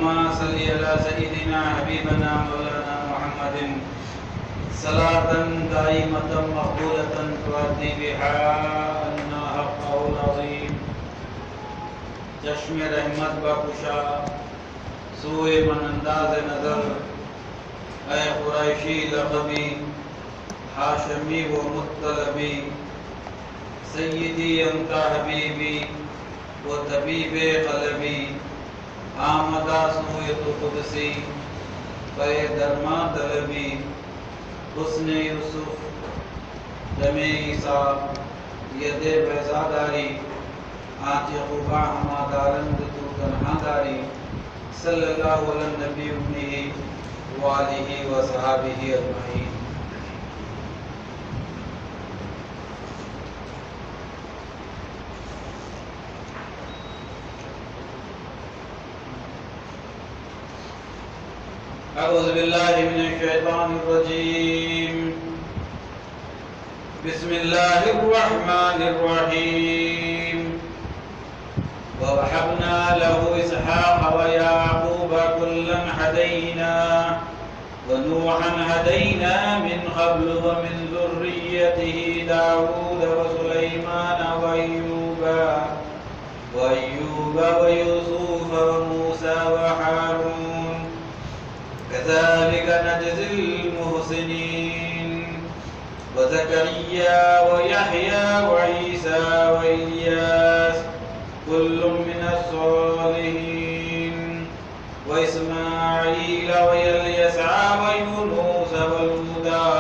اللهم صل على سيدنا حبيبنا مولانا محمد صلاة دائمة مقبولة تؤدي بها عنا حقه العظيم چشم رحمت بخشا سوئے من انداز نظر اے قریشی لقبی ہاشمی و مطلبی سیدی انت حبیبی و طبیب قلبی آمدہ سوئے تو قدسی بے درما طلبی حسن یوسف دم عیسیٰ ید بیزاداری آنچ خوبا ہما دارند تو تنہا داری صلی اللہ علیہ نبی امی وآلہ وصحابہ اجمعین. اعوذ باللہ من الشیطان الرجیم. بسم اللہ الرحمن الرحیم. ووهبنا له إسحاق ويعقوب كلا هدينا ونوحا هدينا من قبل ومن ذريته داود وسليمان وأيوب ويوسف وموسى وهارون كذلك نجزي المحسنين وزكريا ويحيى وعيسى وإلياس كل من الصالحين وإسماعيل ويليسع ويونس ولوطا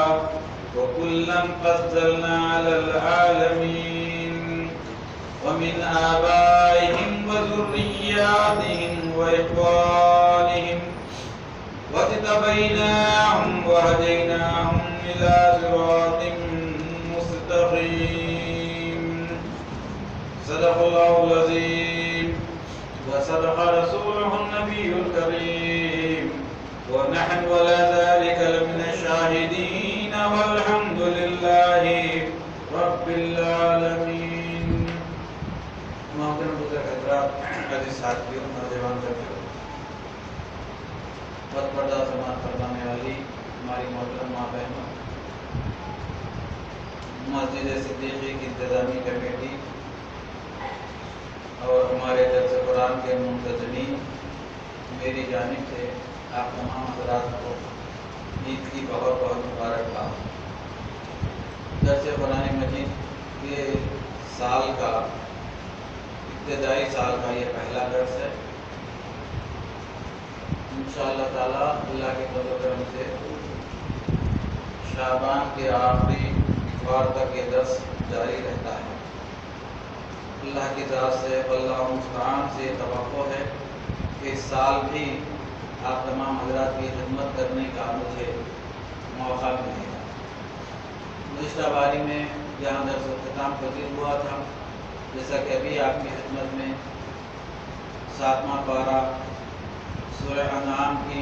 وكلا فضلنا على العالمين ومن آبائهم وذرياتهم وإخوانهم واجتبيناهم وهديناهم إلى صراط مستقيم. صدق الله العظيم وصدق رسوله النبي الكريم ونحن على ذلك لمن الشاهدين والحمد لله رب العالمين. محترم بزرگ حضرات، عزیز ساتھیوں، نوجوان ساتھیوں، بہت بڑا سماعت فرمانے والی ہماری محترم ماں بہنوں، مسجد صدیقی کی انتظامی کمیٹی اور ہمارے درس قرآن کے منتظمین، میری جانب سے آپ تمام حضرات کو عید کی بہت بہت مبارکباد. درس قرآن مجید کے سال کا ابتدائی سال کا یہ پہلا درس ہے. انشاءاللہ تعالیٰ اللہ کے فضل و کرم سے شعبان کے آخری اتوار تک یہ درس جاری رہتا ہے. اللہ کی ذات سے اللہ مستعان سے توقع ہے کہ اس سال بھی آپ تمام حضرات کی خدمت کرنے کا مجھے موقع ملے گا. گزشتہ باری میں جہاں درس اختتام پذیر ہوا تھا، جیسا کہ ابھی آپ کی خدمت میں 7واں پارہ سورہ انعام کی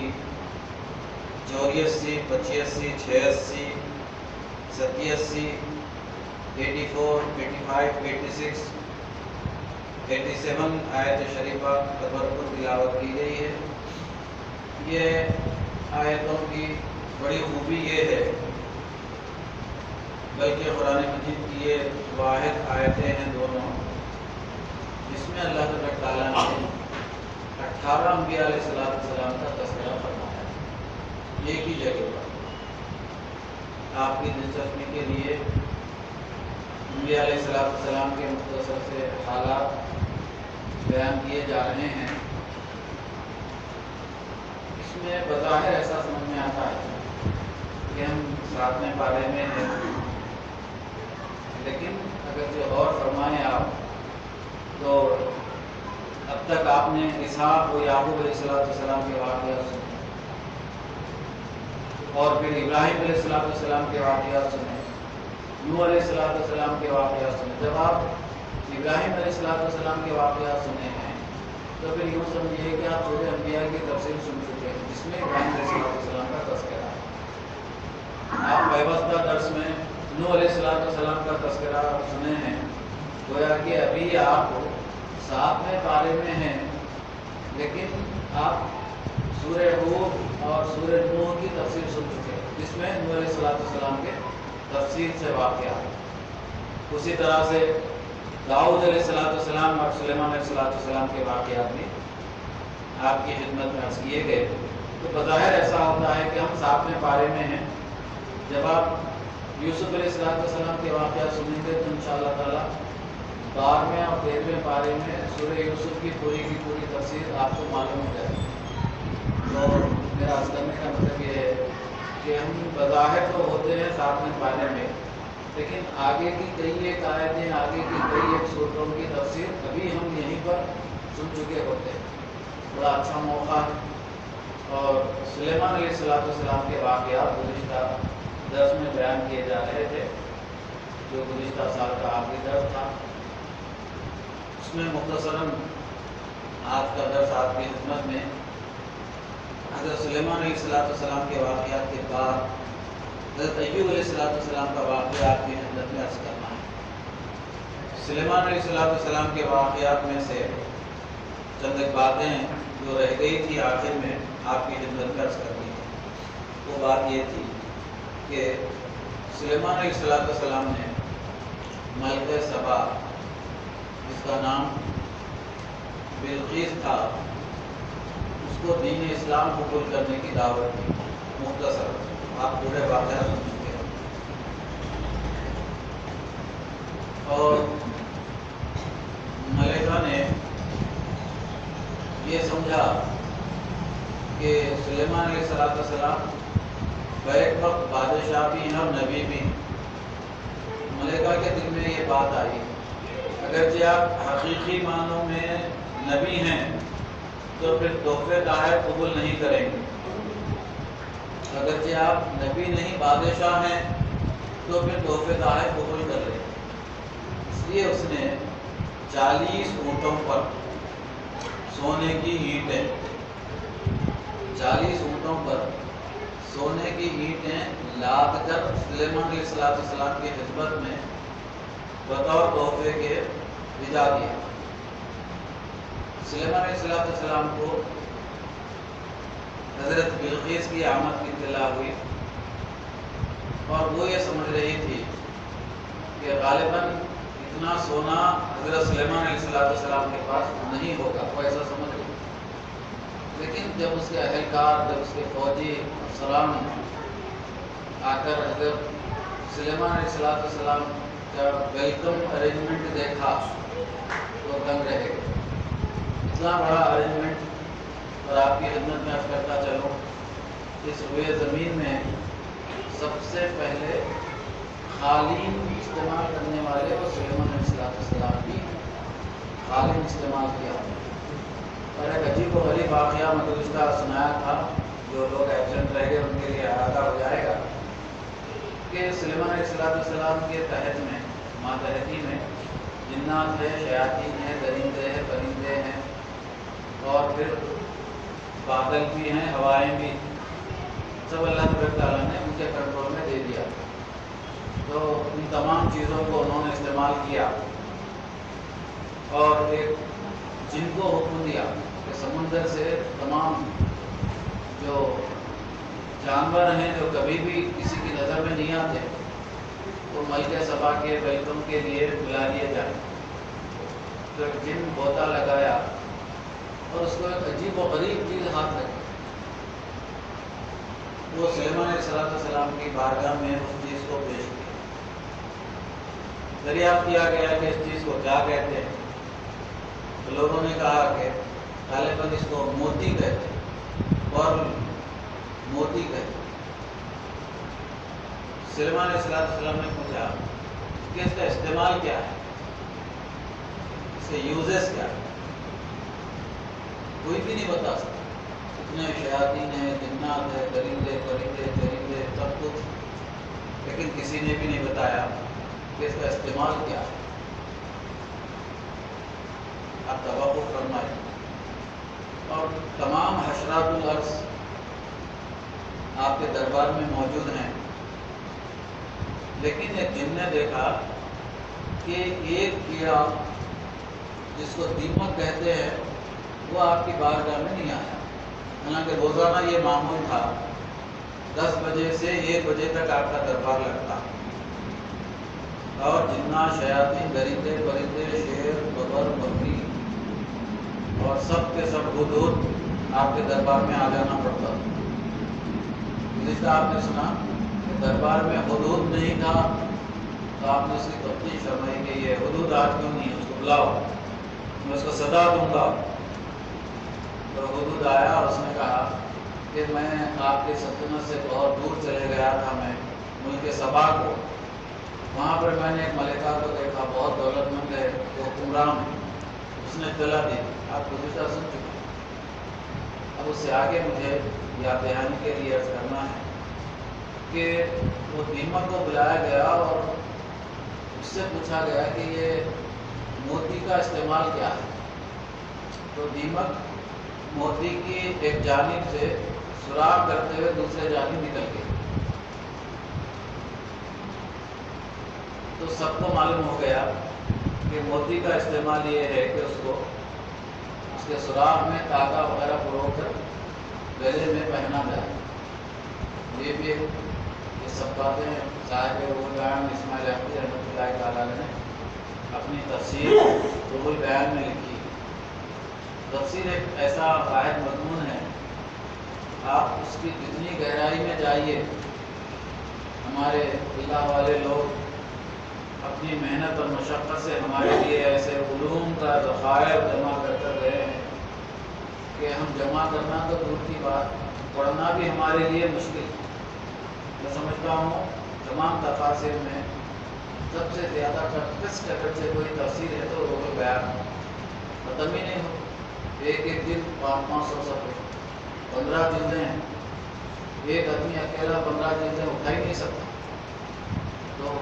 84، 85، 86، 87، 84، 85، 86، 87 آیت شریفہ تبرکر تلاوت کی گئی ہے. یہ آیتوں کی بڑی خوبی یہ ہے، بلکہ قرآن مجید کی یہ واحد آیتیں ہیں دونوں، جس میں اللہ تعالیٰ نے 18 انبیاء علیہ السلام کا تذکرہ فرمایا ہے ایک ہی جگہ پر. آپ کی دلچسپی کے لیے انبیاء علیہ السلام کے مختصر سے حالات بیان کیے جا رہے ہیں. اس میں بظاہر ایسا سمجھ میں آتا ہے کہ ہم 7ویں پارے میں ہیں، لیکن اگر جو غور فرمائیں آپ تو اب تک آپ نے اسحاق و یعقوب علیہ السلام کے واقعات سنے، اور پھر ابراہیم علیہ السلام کے واقعات سنے، نوح علیہ السلام کے واقعات سنے. جب آپ ابراہیم علیہ السلام کے واقعات سنے ہیں تو پھر یوں سمجھیے کہ آپ پورے انبیاء کی تفصیل سن چکے ہیں، جس میں ابراہیم علیہ السلام کا تذکرہ ہے. آپ وابستہ درس میں نوح علیہ السلام کا تذکرہ سنے ہیں. گویا کہ ابھی آپ 7ویں پارے میں ہیں، لیکن آپ سورہ ہود اور سورہ نوح کی تفسیر سن چکے ہیں، جس میں نوح علیہ السلام کے تفسیر سے واقعات، اسی طرح سے داؤد علیہ السلام اور سلیمان علیہ السلام کے واقعات بھی آپ کی خدمت میں عرض کیے گئے۔ تو بظاہر ایسا ہوتا ہے کہ ہم 7ویں پارے میں ہیں، جب آپ یوسف علیہ السلام کے واقعات سنیں گے تو انشاءاللہ تعالیٰ 12ویں اور 13ویں پارے میں سورہ یوسف کی پوری تفسیر آپ کو معلوم ہو جائے گی۔ تو میرا عرض کرنے کا مطلب یہ ہے کہ ہم بظاہر تو ہوتے ہیں 7ویں پارے میں، لیکن آگے کی کئی ایک آیتیں، آگے کی کئی ایک سورتوں کی تفسیر ابھی ہم یہیں پر سن چکے ہوتے ہیں۔ بڑا اچھا موقع ہے۔ اور سلیمان علیہ السلام کے واقعات گزشتہ درس میں بیان کیے جا رہے تھے، جو گزشتہ سال کا آخری درس تھا، اس میں مختصراً آج کا درس آپ کی خدمت میں حضرت سلیمان علیہ السلام کے واقعات کے بعد حضرت ایوب علیہ السلام کا واقعہ آپ کی خدمت میں عرض کرنا ہے۔ سلیمان علیہ السلام کے واقعات میں سے چند ایک باتیں جو رہ گئی تھی آخر میں آپ کی خدمت میں عرض کرنی ہے۔ وہ بات یہ تھی کہ سلیمان علیہ السلام نے ملکہ سبا، جس کا نام بلقیس تھا، اس کو دین اسلام قبول کرنے کی دعوت دی۔ مختصر آپ پورے واقعہ سن چکے ہیں۔ اور ملکہ نے یہ سمجھا کہ سلیمان علیہ السلام بیک وقت بادشاہ بھی ہیں اور نبی بھی ہیں۔ ملکہ کے دل میں یہ بات آئی، اگرچہ آپ حقیقی معنوں میں نبی ہیں تو پھر تحفے تحائف قبول نہیں کریں گے، اگرچہ آپ نبی نہیں بادشاہ ہیں تو پھر تحفے تحائف قبول کر لیں۔ اس لیے اس نے 40 اونٹوں پر سونے کی اینٹیں، 40 اونٹوں پر سونے کی اینٹیں لاد کر سلیمان علیہ السلام کی خدمت میں بطور تحفے کے بھیجا دیا۔ سلیمان علیہ السلام کو حضرت بلقیس کی آمد کی اطلاع ہوئی اور وہ یہ سمجھ رہی تھی کہ غالباً اتنا سونا حضرت سلیمان علیہ السلام کے پاس نہیں ہوگا، وہ ایسا سمجھ رہی۔ لیکن جب اس کے اہلکار، جب اس کے فوجی افسران آ کر حضرت سلیمان علیہ السلام کا ویلکم ارینجمنٹ دیکھا تو دنگ رہ گئے۔ اتنا بڑا ارینجمنٹ، اور آپ کی خدمت میں عرض کرتا چلوں، اس روئے زمین میں سب سے پہلے قالین استعمال کرنے والے وہ سلیمان علیہ السلام کی قالین استعمال کیا۔ اور ایک عجیب و غریب واقعہ میں گزشتہ سنایا تھا، جو لوگ ایبسنٹ رہ گئے ان کے لیے احاطہ ہو جائے گا، کہ سلیمان علیہ السلام کے تحت میں، ماتحتی میں جنات ہیں، شیاطین ہیں، درندے ہیں، پرندے ہیں، اور پھر بادل بھی ہیں، ہوائیں بھی، سب اللہ تبارک تعالیٰ نے ان کے کنٹرول میں دے دیا۔ تو ان تمام چیزوں کو انہوں نے استعمال کیا اور ایک جن کو حکم دیا کہ سمندر سے تمام جو جانور ہیں جو کبھی بھی کسی کی نظر میں نہیں آتے، وہ ملکہ سبا کے ویلکم کے لیے بلا لیے جائیں۔ تو ایک جن بوتا لگایا اور اس کو ایک عجیب و غریب چیز ہاتھ لگی، وہ سلیمان علیہ السلام کی بارگاہ میں اس چیز کو پیش کیا۔ دریافت کیا گیا کہ اس چیز کو کیا کہتے ہیں، تو لوگوں نے کہا کہ غالباً اس کو موتی کہتے ہیں، اور موتی کہتے ہیں۔ سلیمان علیہ السلام نے پوچھا کہ اس کا استعمال کیا ہے، اس کے یوزز کیا ہے؟ کوئی بھی نہیں بتا سکتا۔ اتنے شیاطین ہیں، جنات ہیں، درندے، پرندے، چرندے، سب کچھ، لیکن کسی نے بھی نہیں بتایا کہ اس کا استعمال کیا ہے۔ آپ توقع فرمائیں۔ اور تمام حشرات الارض آپ کے دربار میں موجود ہیں، لیکن ایک جن نے دیکھا کہ ایک کیڑا جس کو دیمک کہتے ہیں وہ آپ کی بارگاہ میں نہیں آیا۔ حالانکہ روزانہ یہ معمول تھا 10 بجے سے 1 بجے تک آپ کا دربار لگتا، اور جتنا شیاطین، درندے پرندے، شیر، ببر، بکری اور سب کے سب ہدہد آپ کے دربار میں آ جانا پڑتا۔ گزشتہ آپ نے سنا کہ دربار میں ہدہد نہیں تھا، تو آپ نے اس کی تفتیش فرمائی کہ یہ ہدہد آج کیوں نہیں ہے، اس کو بلاؤ، میں اس کو صدا دوں گا۔ تو ہدہد آیا اور اس نے کہا کہ میں آپ کے سلطنت سے بہت دور چلے گیا تھا، میں ملک سبا کو، وہاں پر میں نے ایک ملکہ کو دیکھا، بہت دولت مند ہے، وہ حکمران ہے، اس نے اطلاع دی۔ آپ گزشتہ سن چکے، اب اس سے آگے مجھے یاد دہانی کے لیے عرض کرنا ہے کہ وہ دیمک کو بلایا گیا اور اس سے پوچھا گیا کہ یہ موتی کا استعمال کیا ہے، تو دیمک موتی کی ایک جانب سے سراغ کرتے ہوئے دوسرے جانب نکل گئی۔ تو سب کو معلوم ہو گیا کہ موتی کا استعمال یہ ہے کہ اس کو اس کے سراغ میں تاگا وغیرہ پرو کر گلے میں پہنا جائے۔ یہ بھی یہ سب باتیں صاحب روح البیان اسماعیل احمدی رحمۃ اللہ تعالیٰ نے اپنی تفسیر روح البیان میں لکھی۔ تفسیر ایک ایسا واحد مضمون ہے، آپ اس کی جتنی گہرائی میں جائیے، ہمارے اللہ والے لوگ اپنی محنت اور مشقت سے ہمارے لیے ایسے علوم کا ذخائر جمع کرتے رہے ہیں کہ ہم جمع کرنا تو دور کی بات، پڑھنا بھی ہمارے لیے مشکل ہے۔ میں سمجھتا ہوں تمام تفاسیر میں سب سے زیادہ ٹفسٹ اگر سے کوئی تفسیر ہے تو روح البیان، ختم ہی نہیں ہو، ایک دن 500 صفحے، 15 جلدیں ہیں، ایک آدمی اکیلا 15 جلدیں اٹھا ہی نہیں سکتا۔ تو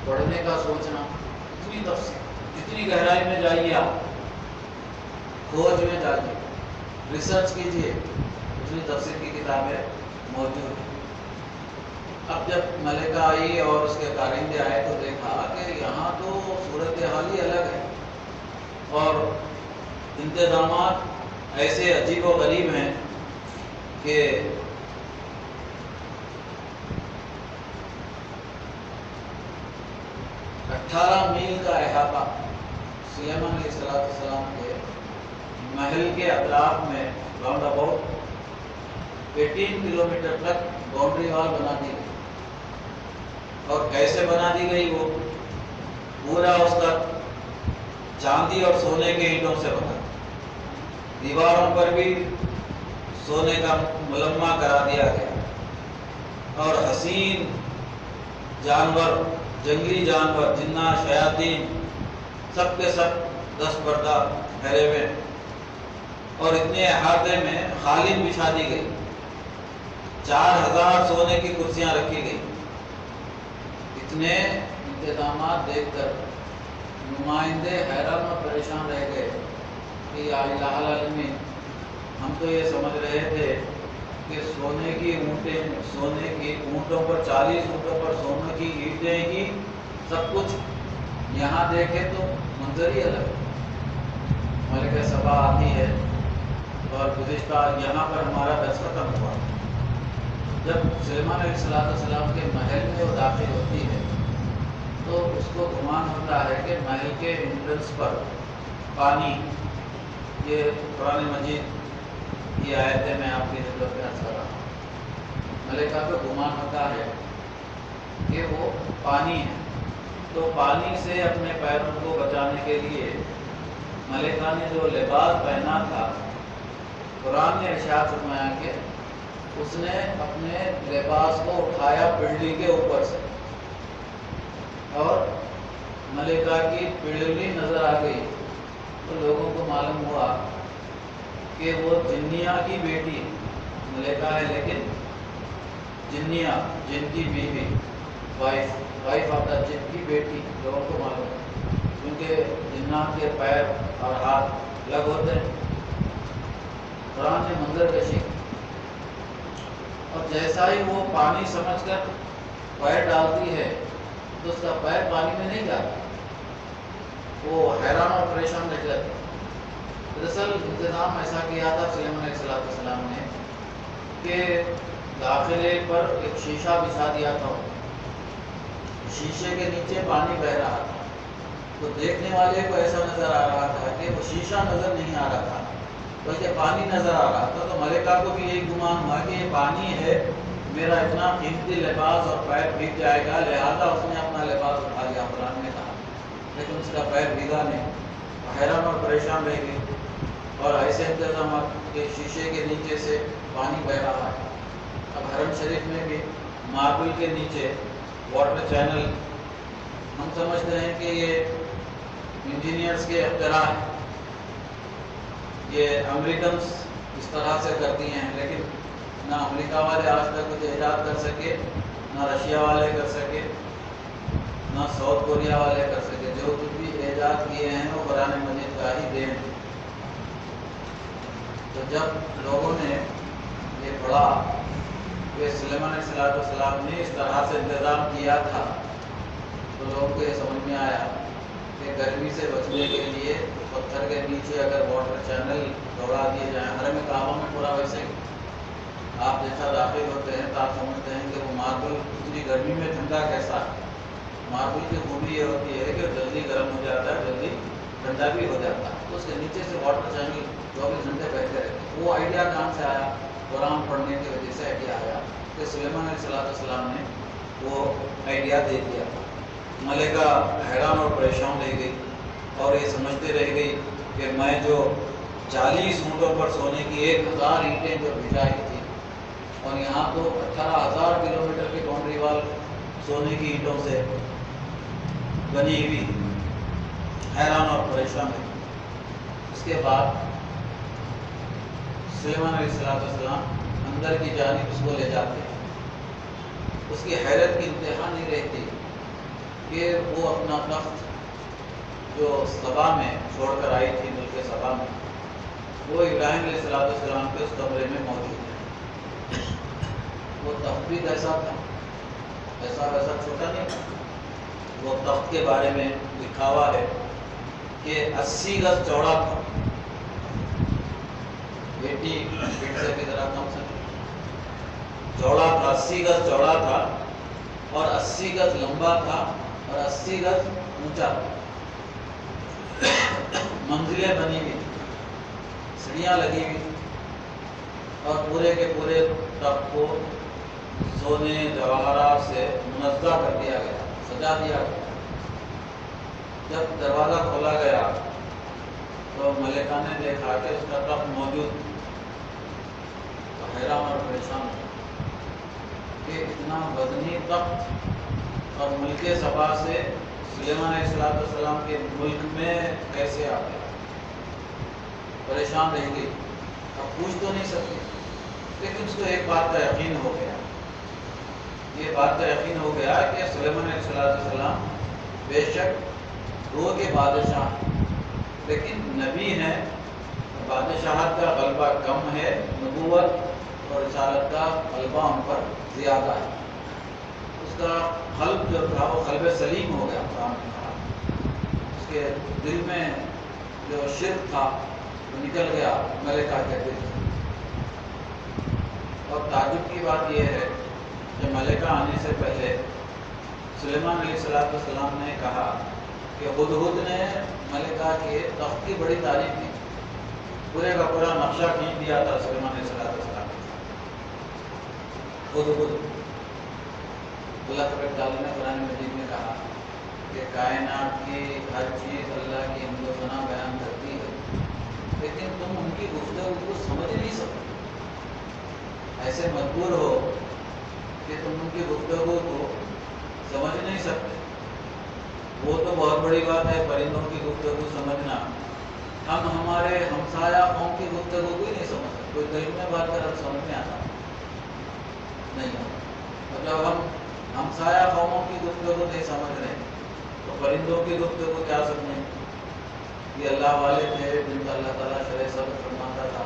پڑھنے کا سوچنا، اتنی تفسیر، جتنی گہرائی میں جائیے، آپ کھوج میں جائیے، ریسرچ کیجیے، اتنی تفسیر کی کتابیں موجود ہیں۔ اب جب ملکہ آئی اور اس کے کارندے آئے تو دیکھا کہ یہاں تو صورتحال ہی الگ ہے، اور انتظامات ایسے عجیب و غریب ہیں کہ 18 میل کا احاطہ سلیمان علیہ السلام کے محل کے اطراف میں راؤنڈ اباؤٹ 18 کلومیٹر تک باؤنڈری وال بنا دی گئی۔ اور کیسے بنا دی گئی؟ وہ پورا اس کا چاندی اور سونے کے اینٹوں سے بنا، دیواروں پر بھی سونے کا ملمہ کرا دیا گیا، اور حسین جانور، جنگلی جانور، جنات، شیاطین، سب کے سب دست بردہ ٹھہرے ہوئے، اور اتنے احاطے میں قالین بچھا دی گئی، 4000 سونے کی کرسیاں رکھی گئی۔ اتنے انتظامات دیکھ کر نمائندے حیران اور پریشان رہ گئے کہ یا الہ العالمین، ہم تو یہ سمجھ رہے تھے کہ سونے کی اونٹوں پر 40 اونٹوں پر سونے کی اینٹیں ہی سب کچھ، یہاں دیکھیں تو منظر ہی الگ۔ ملکہ سبا آتی ہے اور گزشتہ یہاں پر ہمارا درس ختم ہوا، جب سلیمان علیہ السلام کے محل میں وہ داخل ہوتی ہے تو اس کو گمان ہوتا ہے کہ محل کے انٹرنس پر پانی، یہ قرآن مجید کی آیتیں میں آپ کی خدمت میں عرض کر رہا ہوں، ملکہ کو گمان ہوتا ہے کہ وہ پانی ہے، تو پانی سے اپنے پیروں کو بچانے کے لیے ملکہ نے جو لباس پہنا تھا، قرآن نے ارشاد فرمایا کہ اس نے اپنے لباس کو اٹھایا پنڈلی کے اوپر سے، اور ملکہ کی پنڈلی نظر آ گئی تو لوگوں کو معلوم ہوا کہ وہ جنیا کی بیٹی ملکہ ہے، لیکن جنیا، جن کی بیوی، وائف آف دا جن کی بیٹی، لوگوں کو معلوم ہے، کیونکہ جنات کے پیر اور ہاتھ الگ ہوتے ہیں۔ قرآن نے منظر کشی، اور جیسا ہی وہ پانی سمجھ کر پیر ڈالتی ہے تو اس کا پیر پانی میں نہیں جاتا، وہ حیران اور پریشان رہ جاتے۔ دراصل انتظام ایسا کیا تھا سلیمان علیہ السلام نے کہ داخلے پر ایک شیشہ بچھا دیا تھا، شیشے کے نیچے پانی بہہ رہا تھا، تو دیکھنے والے کو ایسا نظر آ رہا تھا کہ وہ شیشہ نظر نہیں آ رہا تھا بلکہ پانی نظر آ رہا تھا۔ تو ملکہ کو بھی یہی گمان ہوا کہ یہ پانی ہے، میرا اتنا قیمتی لباس اور پیر بھیگ جائے گا، لہٰذا اس نے اپنا لباس اٹھا لیا، قرآن نے کہا، لیکن اس کا پیر بھیگا نہیں، حیران اور پریشان رہ گئی۔ اور ایسے انتظامات کہ شیشے کے نیچے سے پانی بہہ رہا ہے۔ اب حرم شریف میں بھی ماربل کے نیچے واٹر چینل، ہم سمجھتے ہیں کہ یہ انجینئرز کے اختراع ہے، یہ امریکنس اس طرح سے کرتی ہیں، لیکن نہ امریکہ والے آج تک کچھ ایجاد کر سکے، نہ رشیا والے کر سکے، نہ ساؤتھ کوریا والے کر سکے۔ جو کچھ بھی ایجاد کیے ہیں وہ قرآن مجید کا ہی دین ہے۔ تو جب لوگوں نے یہ پڑھا کہ سلیمان علیہ السلام نے اس طرح سے انتظام کیا تھا، تو لوگوں کو یہ سمجھ میں آیا کہ گرمی سے بچنے کے لیے پتھر کے نیچے اگر واٹر چینل دوڑا دیے جائیں، حرم کعبہ میں پورا ویسے ہی آپ جیسا داخل ہوتے ہیں تو آپ سمجھتے ہیں کہ وہ ماربل اتنی گرمی میں ٹھنڈا کیسا ہے۔ ماربل کی خوبی یہ ہوتی ہے کہ جلدی گرم ہو جاتا ہے، جلدی ٹھنڈا بھی ہو جاتا ہے، تو اس کے نیچے سے واٹر چینل 24 گھنٹے بہتے رہتے ہیں۔ وہ آئیڈیا کہاں سے آیا؟ قرآن پڑھنے کی وجہ سے آئیڈیا آیا کہ سلیمان علیہ السلام نے وہ آئیڈیا دے دیا۔ ملکہ حیران اور پریشان رہ گئی اور یہ سمجھتے رہ گئی کہ میں جو 40 اونٹوں پر سونے کی 1000 اینٹیں جو بھیجائی تھی، اور یہاں تو 18,000 کلومیٹر کی باؤنڈری وال سونے کی اینٹوں سے بنی ہوئی، حیران اور پریشان ہے۔ اس کے بعد سلیمان علیہ السلام اندر کی جانب اس کو لے جاتے ہیں۔ اس کی حیرت کی انتہا نہیں رہتی کہ وہ اپنا تخت جو سبا میں چھوڑ کر آئی تھی، ملک سبا میں، وہ ابراہیم علیہ السلام کے اس کمرے میں موجود ہے۔ وہ تخت بھی کیسا تھا؟ ایسا ویسا چھوٹا نہیں تھا۔ وہ تخت کے بارے میں لکھا ہوا ہے کہ 80 گز چوڑا تھا، 80 فٹ سے بھی ذرا کم سے چوڑا تھا، 80 گز چوڑا تھا اور 80 گز لمبا تھا اور 80 گز اونچا تھا۔ منزلیں بنی ہوئی، سیڑھیاں لگی ہوئی، اور پورے کے پورے تخت کو سونے جواہرات سے منزہ کر دیا گیا، سجا دیا گیا۔ جب دروازہ کھولا گیا تو ملکہ نے دیکھا کہ اس کا تخت موجود، تو حیران اور پریشان کہ اتنا وزنی تخت اور ملک سبا سے سلیمان علیہ السلام کے ملک میں کیسے آ گیا؟ پریشان رہ گئی، اب پوچھ تو نہیں سکتی، لیکن اس کو ایک بات کا یقین ہو گیا، یہ بات کا یقین ہو گیا کہ سلیمان علیہ السلام بے شک روح کے بادشاہ، لیکن نبی ہیں، بادشاہت کا غلبہ کم ہے، نبوت اور رسالت کا غلبہ ان پر زیادہ ہے۔ اس کا قلب جو تھا وہ قلب سلیم ہو گیا، قرآن نے کہا۔ اس کے دل میں جو شرک تھا وہ نکل گیا ملکہ کے دل سے۔ اور تعجب کی بات یہ ہے کہ ملکہ آنے سے پہلے سلیمان علیہ السلام نے کہا کہ ہدہد نے ملکہ کے تخت کی بڑی تعریف کی، پورے کا پورا نقشہ کھینچ دیا تھا سلیمان علیہ السلام نے۔ ہدہد، اللہ تبارک تعالیٰ نے قرآن مجید میں کہا کہ کائنات کی ہر چیز اللہ کی حمد و ثنا بیان کرتی ہے، لیکن تم ان کی گفتگو کو سمجھ نہیں سکتے، ایسے مجبور ہو کہ تم ان کی گفتگو کو سمجھ نہیں سکتے۔ وہ تو بہت بڑی بات ہے پرندوں کی گفتگو سمجھنا، ہم ہمارے ہمسایہ قوم کی گفتگو کو ہی نہیں سمجھتے۔ کوئی دل میں بات کر سمجھ میں آتا نہیں، مطلب ہم ہمسایہ قوموں کی گفتگو نہیں سمجھ رہے تو پرندوں کی گفتگو کیا سمجھیں؟ یہ اللہ والے تھے جن کا اللہ تعالیٰ شرح صبر فرماتا تھا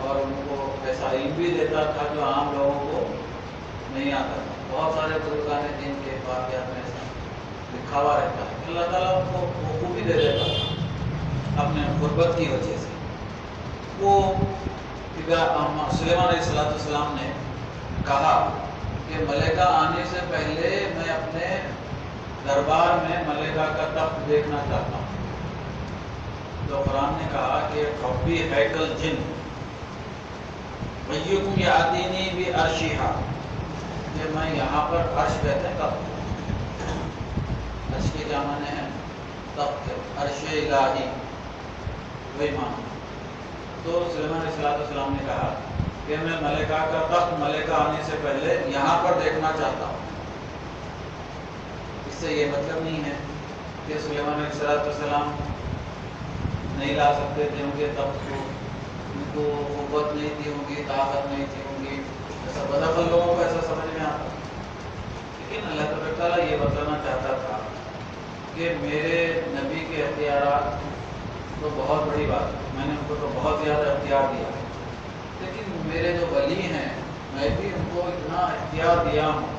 اور ان کو ایسا علم بھی دیتا تھا جو عام لوگوں کو نہیں آتا تھا۔ بہت سارے بزرگان دین کے واقعات میں ایسا لکھا ہوا رہتا ہے، اللہ تعالیٰ ان کو وہ خوبی دے دیتا تھا اپنے غربت کی وجہ سے۔ وہ سلیمان علیہ السلام نے کہا کہ ملکہ آنے سے پہلے میں اپنے دربار میں ملکہ کا تخت دیکھنا چاہتا ہوں. تو قرآن نے کہا کہ خبی ہیکل جن ویکم یاتینی بھی عرشیہا، کہ میں یہاں پر عرش کہتے ہیں تخت، عرش کے کیا معنی ہیں؟ تخت، عرش الہی وہی معنی. تو سلیمان علیہ السلام نے کہا کہ میں ملکہ کا تخت ملکہ آنے سے پہلے یہاں پر دیکھنا چاہتا ہوں. اس سے یہ مطلب نہیں ہے کہ سلیمان علیہ السلام نہیں لا سکتے تھے ان کے تخت کو، ان کو قوت نہیں تھی، ان کی طاقت نہیں تھی، ان کی ایسا بدعقل لوگوں کو ایسا سمجھ میں آتا. لیکن اللہ تبارک تعالیٰ یہ بتانا چاہتا تھا کہ میرے نبی کے اختیارات تو بہت بڑی بات ہے، میں نے ان کو تو بہت زیادہ اختیار دیا، لیکن میرے جو ولی ہیں میں بھی ان کو اتنا اختیار دیا ہوں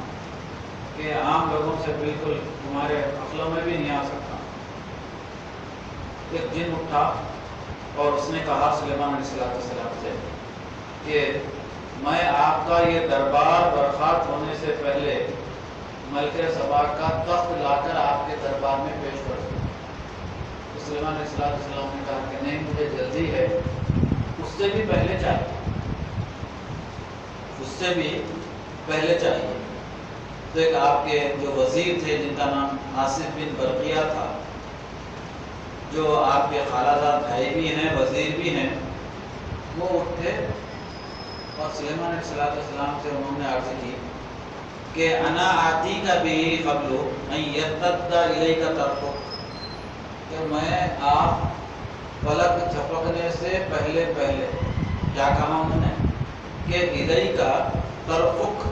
کہ عام لوگوں سے بالکل تمہارے عقلوں میں بھی نہیں آ سکتا. ایک جن اٹھا اور اس نے کہا سلیمان علیہ السلام سے کہ میں آپ کا یہ دربار برخاست ہونے سے پہلے ملکہ سبا کا تخت لا کر آپ کے دربار میں پیش کر دوں. تو سلیمان علیہ السلام نے کہا کہ نہیں، مجھے جلدی ہے، اس سے بھی پہلے چاہیے، اس سے بھی پہلے چاہیے. تو ایک آپ کے جو وزیر تھے جن کا نام آصف بن برقیہ تھا، جو آپ کے خالہ زاد بھائی بھی ہیں، وزیر بھی ہیں، وہ اٹھے اور سلیمان علیہ السلام سے انہوں نے عرض کی کہ انا آتی کا بھی قبل ان یرتد الیک طرفک، کہ میں آپ پلک جھپکنے سے پہلے کیا کہا انہوں نے کہ الیک طرفک،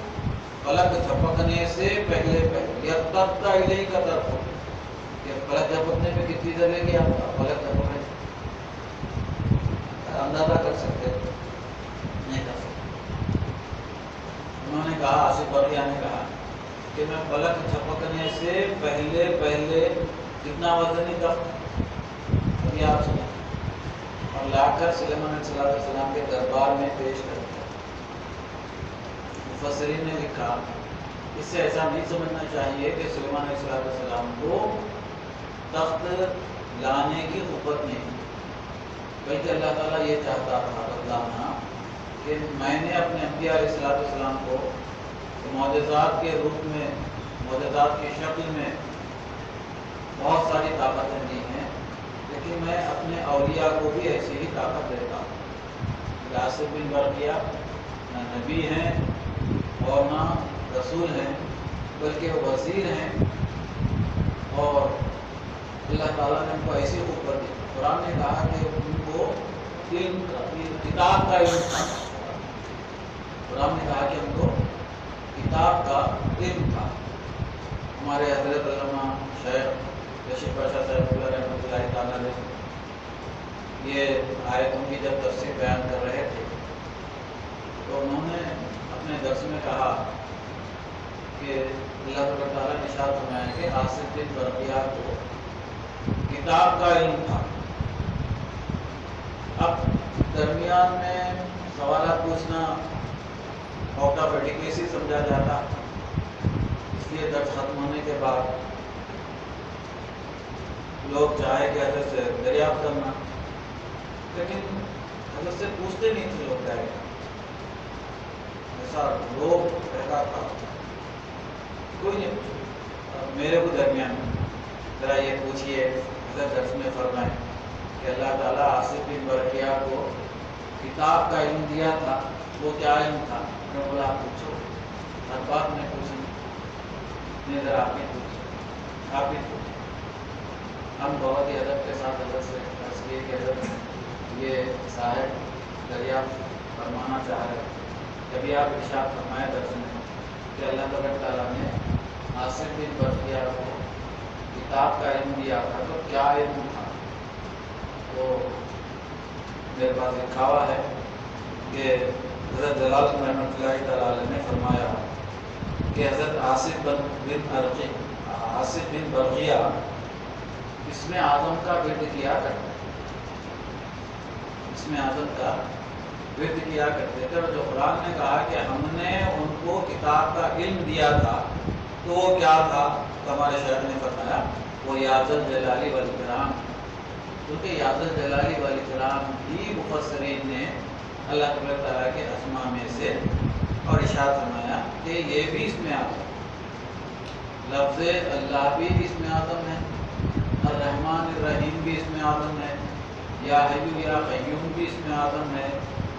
پلک جھپکنے سے پہلے یرتد الیک طرفک، کہ پلک جھپکنے میں کتنی دیر لے گی آپ کا پلک جھپکنے؟ اندازہ کر سکتے نہیں کر سکتے. انہوں نے کہا، آصف برقیہ نے کہا کہ میں پلک جھپکنے سے پہلے کتنا وزنی تخت ابھی آپ سنیں، اور لا کر سلیمان علیہ السلام کے دربار میں پیش کر دیا. مفسرین نے لکھا اس سے ایسا نہیں سمجھنا چاہیے کہ سلیمان علیہ السلام کو تخت لانے کی قوت نہیں، بلکہ اللہ تعالیٰ یہ چاہتا تھا بتلانا کہ میں نے اپنے انبیاء علیہ السلام کو معجزات کے روپ میں، معجزات کی شکل میں بہت ساری طاقتیں دی ہیں، لیکن میں اپنے اولیاء کو بھی ایسی ہی طاقت دیتا ہوں. آصف بن برقیہ نہ نبی ہیں اور نہ رسول ہیں، بلکہ وہ وزیر ہیں، اور اللہ تعالیٰ نے ان کو ایسی قوت دی. قرآن نے کہا کہ ان کو علم کا، کتاب کا علم تھا. قرآن نے کہا کہ ان کو کتاب کا علم تھا. ہمارے حضرت علامہ شیخ رشید پاشا صاحب رحمۃ اللہ تعالیٰ علیہ یہ آیتوں کی جب تفسیر بیان کر رہے تھے تو انہوں نے اپنے درس میں کہا کہ اللہ تعالیٰ نے ارشاد فرمایا کہ آصف بن برقیہ کو کتاب کا علم تھا. اب درمیان میں سوالات پوچھنا آؤٹ آف ایڈیکیسی سمجھا جاتا، اس لیے درس ختم ہونے کے بعد لوگ چاہے کہ حضرت سے دریافت کرنا، لیکن حضرت سے پوچھتے نہیں تھے لوگ ڈائریکٹ. ایسا لوگ رہتا تھا، کوئی نہیں پوچھا. میرے کو درمیان میں ذرا یہ پوچھئے، حضرت درس میں فرمائے کہ اللہ تعالیٰ آصف بن برقیہ کو کتاب کا علم دیا تھا، وہ کیا علم تھا؟ میں بولا آپ پوچھو، ہر بات میں پوچھیں، نہیں ذرا آپ ہی پوچھو، آپ ہی پوچھو. ہم بہت ہی ادب کے ساتھ حضرت سے عرض کیے کہ حضرت یہ صاحب دریافت فرمانا چاہ رہے ہیں. کبھی آپ ارشاد فرمائے درس میں کہ اللہ تبارک تعالیٰ نے آصف بن برقیہ کو کتاب کا علم دیا تھا، تو کیا علم تھا؟ تو میرے پاس لکھا ہوا ہے کہ حضرت جلال رحمۃ اللہ تعالیٰ علیہ نے فرمایا کہ حضرت آصف بن برقیہ اس میں اعظم کا ورد کیا کرتے، اس میں اعظم کا ورد کیا کرتے تھے، اور جو قرآن نے کہا کہ ہم نے ان کو کتاب کا علم دیا تھا تو وہ کیا تھا؟ تو ہمارے شیخ نے فرمایا وہ یاز الجلالی والاکرام، کیونکہ یاز الجلالی والاکرام بھی مفسرین نے اللہ تبارک تعالیٰ کے اسماء میں سے اور ارشاد فرمایا کہ یہ بھی اس میں آتا ہے، لفظ اللہ بھی اس میں اعظم ہے، الرحمن الرحیم بھی اس میں اعظم ہے، یا حی یا قیوم بھی اس میں اعظم ہے،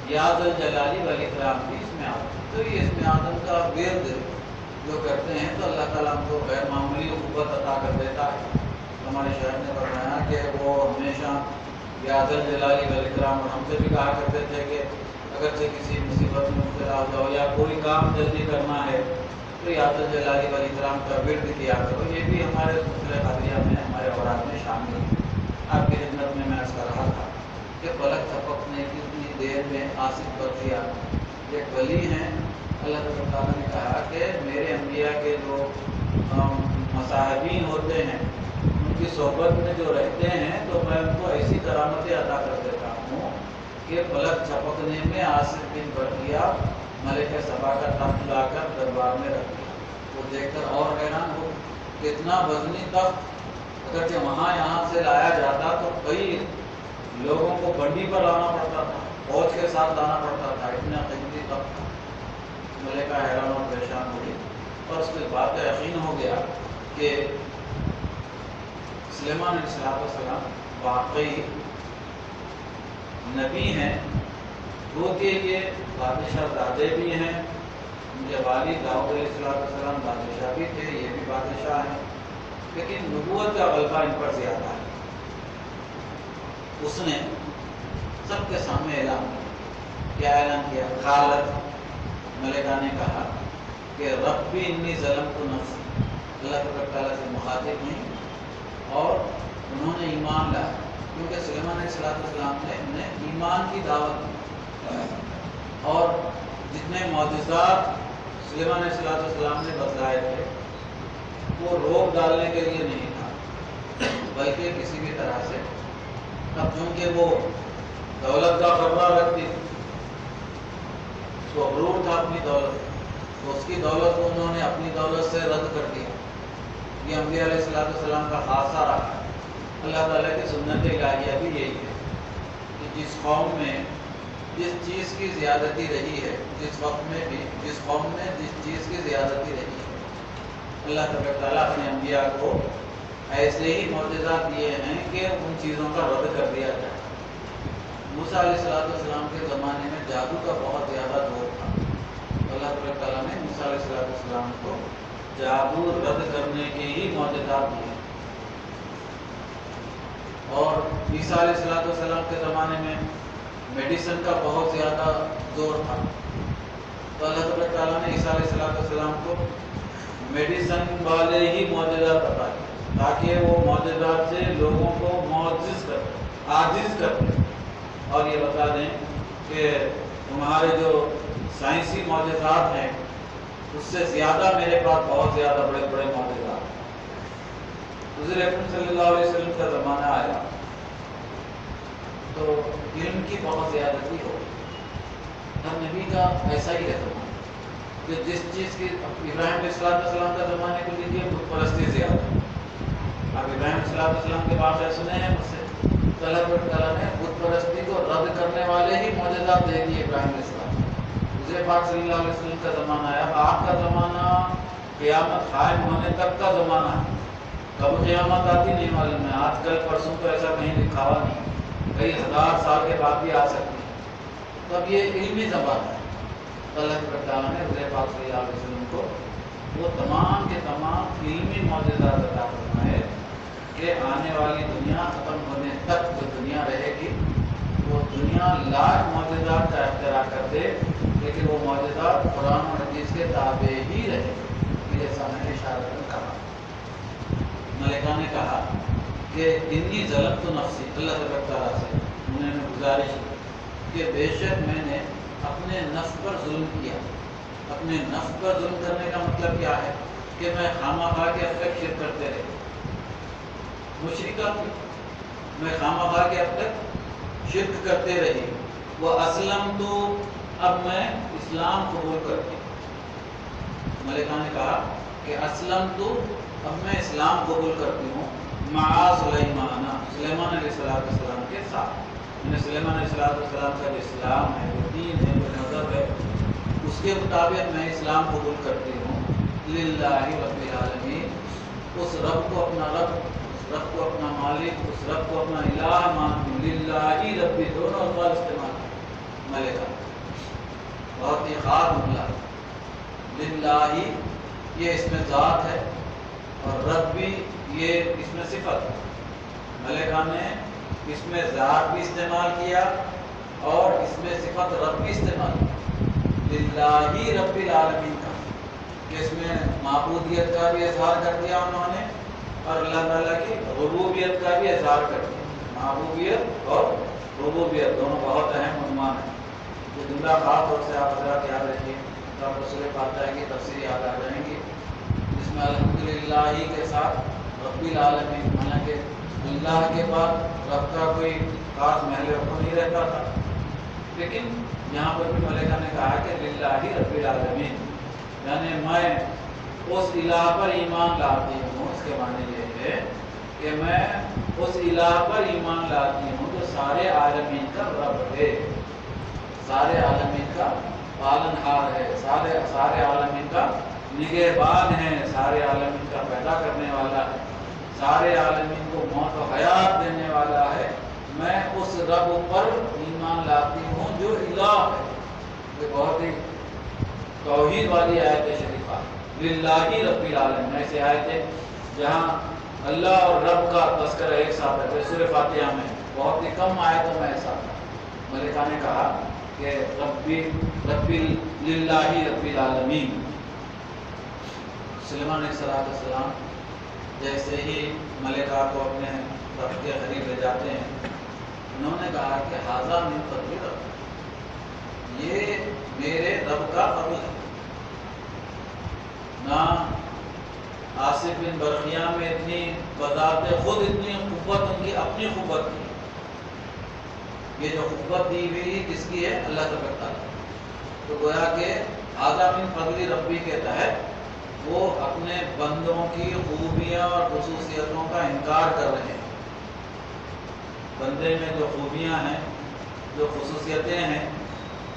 یا ذل جلالی والاکرام بھی اس میں اعظم ہے۔ تو یہ اس میں اعظم کا ورد جو کرتے ہیں تو اللہ تعالیٰ ہم کو غیر معمولی قوت عطا کر دیتا ہے۔ ہمارے شاعر نے فرمایا کہ وہ ہمیشہ یا ذل جلالی والاکرام، اور ہم سے بھی کہا کرتے تھے کہ اگرچہ کسی مصیبت میں مبتلا ہو جاؤ یا کوئی کام جلدی کرنا ہے تو یا ذل جلالی والاکرام کا ورد کیا کرو۔ یہ بھی ہمارے سلسلہ قادریہ میں ہمارے اوراق میں شامل ہے۔ آپ کی خدمت میں عرض کر رہا تھا کہ پلک جھپکنے کی اتنی دیر میں آصف بخشیہ ایک ولی ہیں، اللہ تعالیٰ نے کہا کہ میرے انبیاء کے جو مصاحبین ہوتے ہیں ان کی صحبت میں جو رہتے ہیں تو میں ان کو ایسی کرامتیں عطا کر دیتا ہوں کہ پلک جھپکنے میں آصف بن بخشیہ ملک سبا کا تخت لا کر دربار میں رکھ دیا۔ وہ دیکھ کر اور حیران ہو، کتنا وزنی تخت، اگرچہ وہاں یہاں سے لایا جاتا تو کئی لوگوں کو بنڈی پر لانا پڑتا تھا، فوج کے ساتھ لانا پڑتا تھا، اتنا قیمتی تخت تھا۔ ملکہ حیران اور پریشان ہوئی، اور اس کے بعد یقین ہو گیا کہ سلیمان علیہ السلام واقعی نبی ہیں، کیونکہ یہ بادشاہ زادے بھی ہیں، ان کے والد داؤد علیہ السلام بادشاہ بھی تھے، یہ بھی بادشاہ ہیں، لیکن نبوت کا غلبہ ان پر زیادہ ہے۔ اس نے سب کے سامنے اعلان کیا، کیا اعلان کیا؟ قالت، ملکہ نے کہا کہ ربی انی ظلمت نفسی، اللہ تعالیٰ سے مخاطب ہوئی اور انہوں نے ایمان لایا، کیونکہ سلیمان علیہ السلام نے انہیں ایمان کی دعوت دی، اور جتنے معجزات سلیمان علیہ السلام نے بتلائے تھے وہ روک ڈالنے کے لیے نہیں تھا، بلکہ کسی بھی طرح سے، اب چونکہ وہ دولت کا خبر رکھتی تھی، اس کو غرور تھا اپنی دولت، تو اس کی دولت کو انہوں نے اپنی دولت سے رد کر دیا۔ یہ انبیاء علیہ السلام کا خاصہ رہا ہے۔ اللہ تعالیٰ کی سنت الہیہ بھی یہی ہے کہ جس قوم میں جس چیز کی زیادتی رہی ہے، جس وقت میں بھی جس قوم میں جس چیز کی زیادتی رہی ہے، اللہ تعالیٰ اپنے انبیاء کو ایسے ہی معجزات دیے ہیں کہ ان چیزوں کا رد کر دیا جائے۔ موسیٰ علیہ السلام کے زمانے میں جادو کا بہت زیادہ دور تھا، اللہ تعالیٰ نے موسیٰ علیہ السلام کو جادو رد کرنے کے ہی معجزات دیے، اور عیسیٰ علیہ السلام کے زمانے میں میڈیسن کا بہت زیادہ زور تھا، تو اللہ تعالیٰ نے عیسیٰ علیہ السلام کو میڈیسن والے ہی معجزات عطا کیے تاکہ وہ معجزات سے لوگوں کو عاجز کرتے، اور یہ بتا دیں کہ تمہارے جو سائنسی معجزات ہیں اس سے زیادہ میرے پاس بہت زیادہ بڑے بڑے معجزات ہیں۔ حضور اکرم صلی اللہ علیہ وسلم کا زمانہ آیا تو علم کی بہت زیادتی ہو، ہر نبی کا ایسا ہی ہے زمانہ کہ جس چیز کی، ابراہیم علیہ السلام کا زمانے کو لیجیے، بت پرستی زیادہ، اب ابراہیم علیہ السلام کے واقعے سنے ہیں مجھ سے، اللہ تعالیٰ نے بت پرستی کو رد کرنے والے ہی معجزات دے دیے ابراہیم علیہ السلام۔ حضور پاک صلی اللہ علیہ وسلم کا زمانہ آیا، آپ کا زمانہ قیامت قائم ہونے تک کا زمانہ ہے، کب قیامت آتی نہیں معلوم ہے، آج کل پرسوں تو ایسا کہیں لکھا ہوا نہیں، کئی ہزار سال کے بعد بھی آ سکتی ہے، تو اب یہ علمی زمانہ ہے۔ اللہ تعالیٰ نے حضور پاک صلی اللہ علیہ وسلم کو وہ تمام کے تمام علمی معجزات عطا فرمائے کہ آنے والی دنیا ختم ہونے تک جو دنیا رہے گی وہ دنیا لاکھ معجزات کا اختراع کر دے، لیکن وہ معجزات قرآن اور حدیث کے تابع ہی رہے، جیسا میں نے اشارہ میں کہا۔ ملکہ نے کہا کہ انی ظلمت نفسی، اللہ تعالیٰ سے انہوں نے گزارش کی کہ بے شک میں نے اپنے نفس پر ظلم کیا۔ اپنے نفس پر ظلم کرنے کا مطلب کیا ہے کہ میں خامہ خواہ کے اب تک شرک کرتے رہے، مشرکہ تھی، میں خامہ خواہ کے اب تک شرک کرتے رہی، وہ اسلم تو اب میں اسلام قبول کرتی ہوں. ملکہ نے کہا کہ اسلم تو اب میں اسلام قبول کرتی ہوں مع سلیمان، سلیمان علیہ السلام کے ساتھ. یعنی سلیمان علیہ السلام کا جو اسلام ہے، جو دین ہے، جو مذہب ہے، اس کے مطابق میں اسلام قبول کرتی ہوں. للہ رب العالمین، اس رب کو اپنا رب، اس رب کو اپنا مالک، اس رب کو اپنا الہ مانتی ہوں. للہ ربی، دونوں الفاظ استعمال ملکہ، بہت ہی خاص جملہ. للہ یہ اس میں ذات ہے اور ربی یہ اس میں صفت ہے. ملکہ نے اس میں ذات بھی استعمال کیا اور اس میں صفت رب بھی استعمال کیا. للہ رب العالمین کا، کہ اس میں معبودیت کا بھی اظہار کر دیا انہوں نے اور اللہ تعالیٰ کی ربوبیت کا بھی اظہار کر دیا. معبودیت اور ربوبیت دونوں بہت اہم عنوان ہیں. یہ جملہ خاص طور سے آپ حضرات یاد رکھیے تو آپ کو سورہ فاتحہ کی تفسیر یاد آ جائیں گی، جس میں الحمدللہ کے ساتھ رب العالمین، حالانکہ اللہ کے بعد رب کا کوئی خاص محل وقوع نہیں رہتا تھا، لیکن یہاں پر بھی ملکہ نے کہا کہ للہ رب العالمین، یعنی میں اس الہ پر ایمان لاتی ہوں. اس کے معنی یہ ہے کہ میں اس الہ پر ایمان لاتی ہوں جو سارے عالمین کا رب ہے، سارے عالمین کا پالن ہار ہے، سارے عالمین کا نگہبان ہے، سارے عالمین کا پیدا کرنے والا ہے، سارے عالمین کو موت و حیات دینے والا ہے. میں اس رب پر ایمان لاتی ہوں جو الہ ہے. یہ بہت ہی توحید والی آیت شریفہ. للہ رب العالمین، ایسی آیت ہے جہاں اللہ اور رب کا تذکرہ ایک ساتھ ہے. سورہ فاتحہ میں بہت ہی کم آیتوں میں ایسا تھا. ملکہ نے کہا کہ ربی للہ رب العالمین. سلیمان علیہ السلام جیسے ہی ملکہ کو اپنے رب کے قریب لے جاتے ہیں، انہوں نے کہا کہ ھذا من فضل رب، یہ میرے رب کا فضل ہے. نہ آصف بن برقیہ میں اتنی بذات خود اتنی قوت ان کی اپنی قوت کی، یہ جو قوت دی ہوئی کس کی ہے؟ اللہ تعالیٰ. تو گویا کہ ھذا من فضل ربی کے تحت وہ اپنے بندوں کی خوبیاں اور خصوصیتوں کا انکار کر رہے ہیں. بندے میں جو خوبیاں ہیں، جو خصوصیتیں ہیں،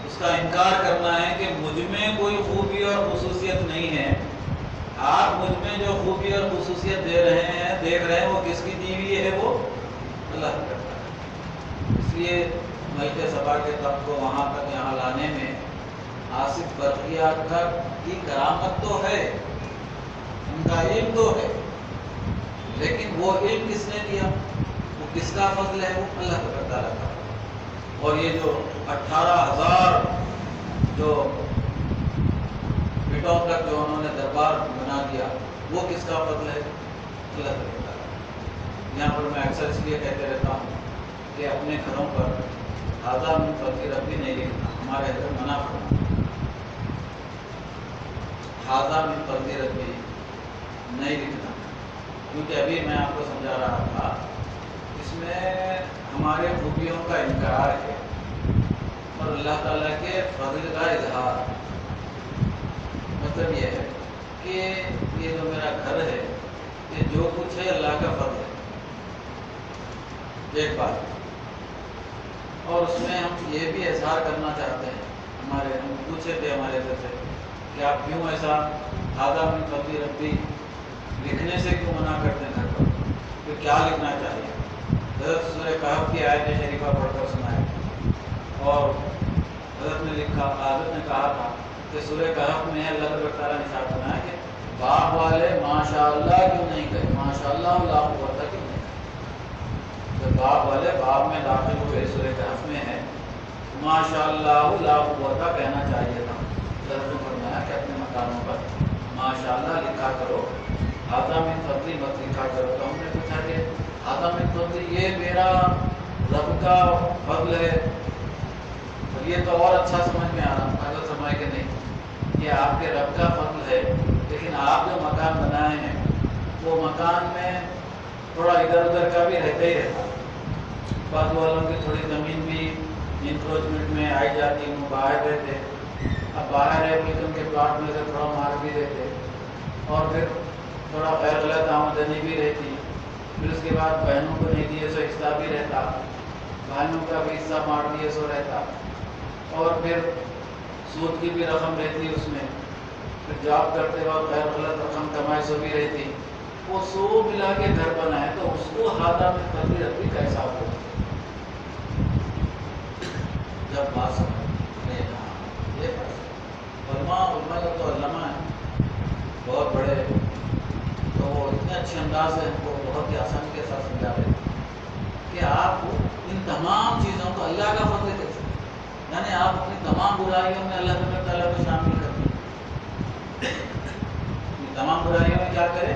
اس کا انکار کرنا ہے کہ مجھ میں کوئی خوبی اور خصوصیت نہیں ہے. آپ مجھ میں جو خوبی اور خصوصیت دیکھ رہے ہیں وہ کس کی دی ہوئی ہے؟ وہ اللہ کی کرتا ہے. اس لیے ملکہ سبا کے تخت کو وہاں تک یہاں لانے میں آصف برقیہ کی کرامت تو ہے، ان کا علم تو ہے، لیکن وہ علم کس نے دیا؟ وہ کس کا فضل ہے؟ وہ اللہ تعالیٰ کا. اور یہ جو 18,000 جو بیٹوں تک جو انہوں نے دربار بنا دیا، وہ کس کا فضل ہے؟ اللہ تعالیٰ. یہاں پر میں اکثر اس لیے کہتے رہتا ہوں کہ اپنے گھروں پر ھذا من فضل ربی نہیں لکھنا. ہمارے حضرت منع فرمایا ھذا من فضل ربی نہیں لکھنا، کیونکہ ابھی میں آپ کو سمجھا رہا تھا اس میں ہمارے خوبیوں کا انکار ہے اور اللہ تعالیٰ کے فضل کا اظہار. مطلب یہ ہے کہ یہ جو میرا گھر ہے، یہ جو کچھ ہے اللہ کا فضل ہے، ایک بات. اور اس میں ہم یہ بھی اظہار کرنا چاہتے ہیں، ہم پوچھے تھے ہمارے حضرت سے کہ آپ کیوں ایسا ھذا من فضل ربی لکھنے سے کیوں منع کرتے ہیں گھر پر؟ تو کیا لکھنا چاہیے؟ حضرت سورہ کہف کی آیت شریفہ پڑھ کر سنائے اور حضرت نے کہا تھا کہ سورہ کہف میں اللہ تعالیٰ نے ارشاد فرمایا کہ باغ والے ماشاءاللہ کیوں نہیں کہے؟ ماشاءاللہ لا قوت کیوں نہیں کہے؟ جب باغ والے باغ میں داخل ہوئے، سورہ کہف میں ہے ماشاءاللہ لا قوت کہنا چاہیے تھا. حضرت نے فرمایا کہ اپنے مکانوں پر ماشاءاللہ لکھا کرو، ھذا من فضل مت لکھا کرو. تو ہم نے پوچھا کہ ھذا من فضل یہ میرا رب کا فضل ہے، اور یہ تو اور اچھا سمجھ میں آ رہا. حضرت فرمائے کہ نہیں، یہ آپ کے رب کا فضل ہے، لیکن آپ جو مکان بنائے ہیں وہ مکان میں تھوڑا ادھر ادھر کا بھی رہتا ہی رہتا. بعض والوں کی تھوڑی زمین بھی انکروچمنٹ میں آئی جاتی، وہ باہر رہتے، اب باہر رہ کے ان کے پلاٹ میں سے تھوڑا مار بھی دیتے اور پھر تھوڑا غیر غلط آمدنی بھی رہتی، پھر اس کے بعد بہنوں کو نہیں دیے سو حصہ بھی رہتا، بھائیوں کا بھی حصہ مار دیے سو رہتا، اور پھر سود کی بھی رقم رہتی اس میں، پھر جاب کرتے وقت غیر غلط رقم کمائی سو بھی رہتی، وہ سو ملا کے گھر بنا ہے، تو اس کو ہاتھا میں تبدیل رکھتی کیسا ہو؟ جب بات سمجھ یہ علماء لوگ تو علامہ ہیں بہت بڑے، تو وہ اتنے اچھے انداز سے ہم کو بہت ہی آسانی کے ساتھ سمجھا رہے کہ آپ ان تمام چیزوں کو اللہ کا فضل کیسے، یعنی آپ اپنی تمام برائیوں میں اللہ تعالیٰ کو شامل کریں، تمام برائیوں میں کیا کرے؟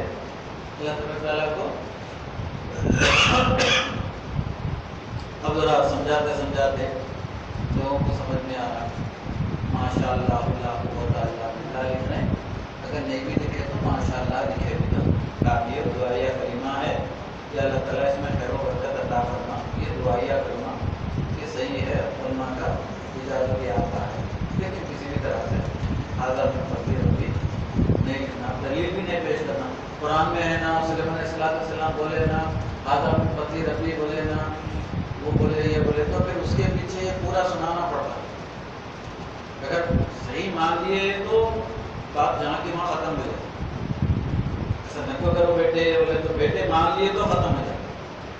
اللہ تعالیٰ کو۔ اب ذرا سمجھاتے لوگوں کو سمجھ میں آ رہا، ماشاء اللہ اللہ قوت الا باللہ لکھ رہے ہیں، اگر نہیں بھی لکھے تو ماشاء اللہ لکھے بھی تو کافی دعائیہ کلمہ ہے کہ اللہ تعالیٰ اس میں خیر و برکت عطا کرنا، یہ دعائیہ کلمہ یہ صحیح ہے، علماء کا اجازت بھی آتا ہے، لیکن کسی بھی طرح سے حاضر میں فضیل بھی نہیں لکھنا، دلیل بھی نہیں پیش کرنا۔ قرآن میں ہے نا سلیمان علیہ السلام بولے نا حاضر میں فضیل ربی بولے نا، وہ بولے یہ بولے، تو پھر اس کے پیچھے پورا سنانا پڑتا ہے۔ اگر صحیح مان لیے تو بات جہاں کی وہاں ختم ہو جائے، ایسا نہ کرو بیٹے بولے تو بیٹے مان لیے تو ختم ہو جائے،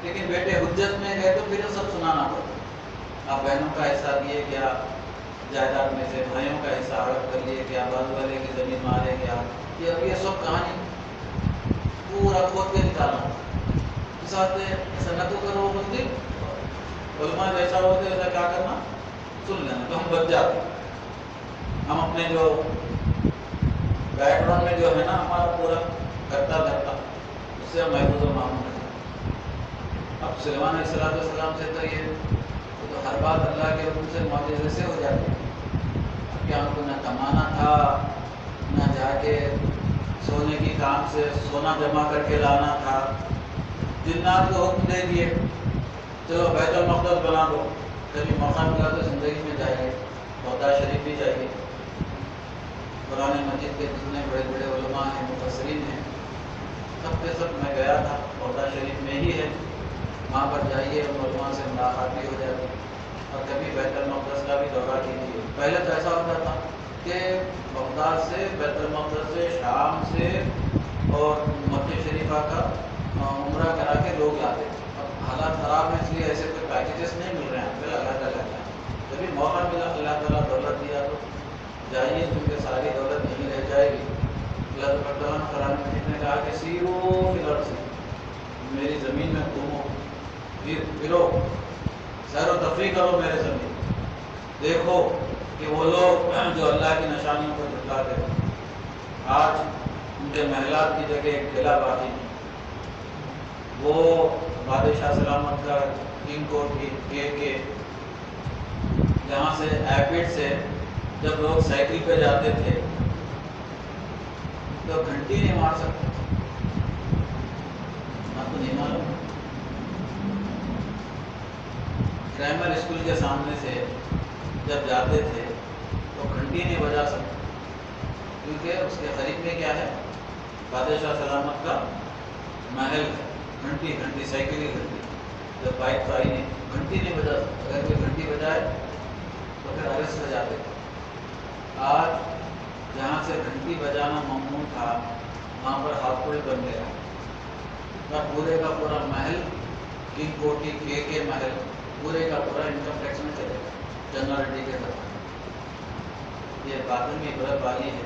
لیکن بیٹے حجت میں گئے تو پھر سب سنانا پڑتا۔ آپ بہنوں کا حصہ دیے کیا جائیداد میں سے، بھائیوں کا حصہ ہڑپ کر لیے کیا، بازو والے کی زمین مارے کیا، یہ سب کہانی پورا کھود کے نکالنا۔ ساتھ ایسا نہ تو کرو بندی، علماء جیسا ہوتے ایسا کیا کرنا، سن لینا تو ہم بچ جاتے۔ ہم اپنے جو بیک گراؤنڈ میں جو ہے نا ہمارا پورا کرتا اس سے ہم محفوظ و معمول ہیں۔ اب سلیمان علیہ السلام سے تو یہ تو ہر بات اللہ کے حکم سے معجزے سے ہو جاتی ہے، کیا ان کو نہ کمانا تھا، نہ جا کے سونے کی کام سے سونا جمع کر کے لانا تھا، جنات کو حکم دے دیے چلو بیت المقدس بنا دو، کبھی موقع ملا تو زندگی میں جائیے، بہتا شریف بھی جائیے۔ قرآن مجید کے جتنے بڑے بڑے علماء ہیں مفسرین ہیں سب کے سب میں گیا تھا، بہتا شریف میں ہی ہے، وہاں پر جائیے ان علماء سے ملاقات بھی ہو جاتی، اور کبھی بیت المقدس کا بھی دورہ کیجیے۔ پہلے تو ایسا ہوتا تھا کہ بغداد سے بیت المقدس سے شام سے اور مکہ شریفہ کا عمرہ کرا کے لوگ لاتے تھے، اب حالات خراب ہیں اس لیے ایسے کوئی پیکیجز نہیں مل رہے ہیں، پھر اللہ تعالیٰ کا جبھی موقع ملا اللہ تعالیٰ دولت دیا تو جائیے، کیونکہ ساری دولت نہیں رہ جائے گی۔ اللہ تعالیٰ نے قرآن مجید نے کہا کہ سیرو فی الارض، میری زمین میں گھومو، پھرو، سیر و تفریح کرو میرے زمین، دیکھو کہ وہ لوگ جو اللہ کی نشانیوں کو جھٹلاتے ہیں آج ان کے محلات کی جگہ ایک قلعہ باقی نہیں، وہ بادشاہ سلامت کا کنگ کوٹ کے جہاں سے ایپٹ سے جب لوگ سائیکل پہ جاتے تھے تو گھنٹی نہیں مار سکتے، آپ کو نہیں معلوم؟ پرائمری اسکول کے سامنے سے جب جاتے تھے تو گھنٹی نہیں بجا سکتے، کیونکہ اس کے قریب میں کیا ہے، بادشاہ سلامت کا محل ہے، گھنٹی سائیکل کی گھنٹی، جب بائک تو آئی نہیں، گھنٹی نہیں بجا سکتے، اگر کوئی گھنٹی بجائے تو پھر اریسٹ ہو جاتے تھے۔ آج جہاں سے گھنٹی بجانا ممنوع تھا وہاں پر ہاتھ پڑی بن گیا، پورے کا پورا محل کنگ کوٹی کے محل پورے کا پورا انکم ٹیکس میں چلے گا جنرلٹی کے ساتھ۔ یہ باطن کی عبرت والی ہے۔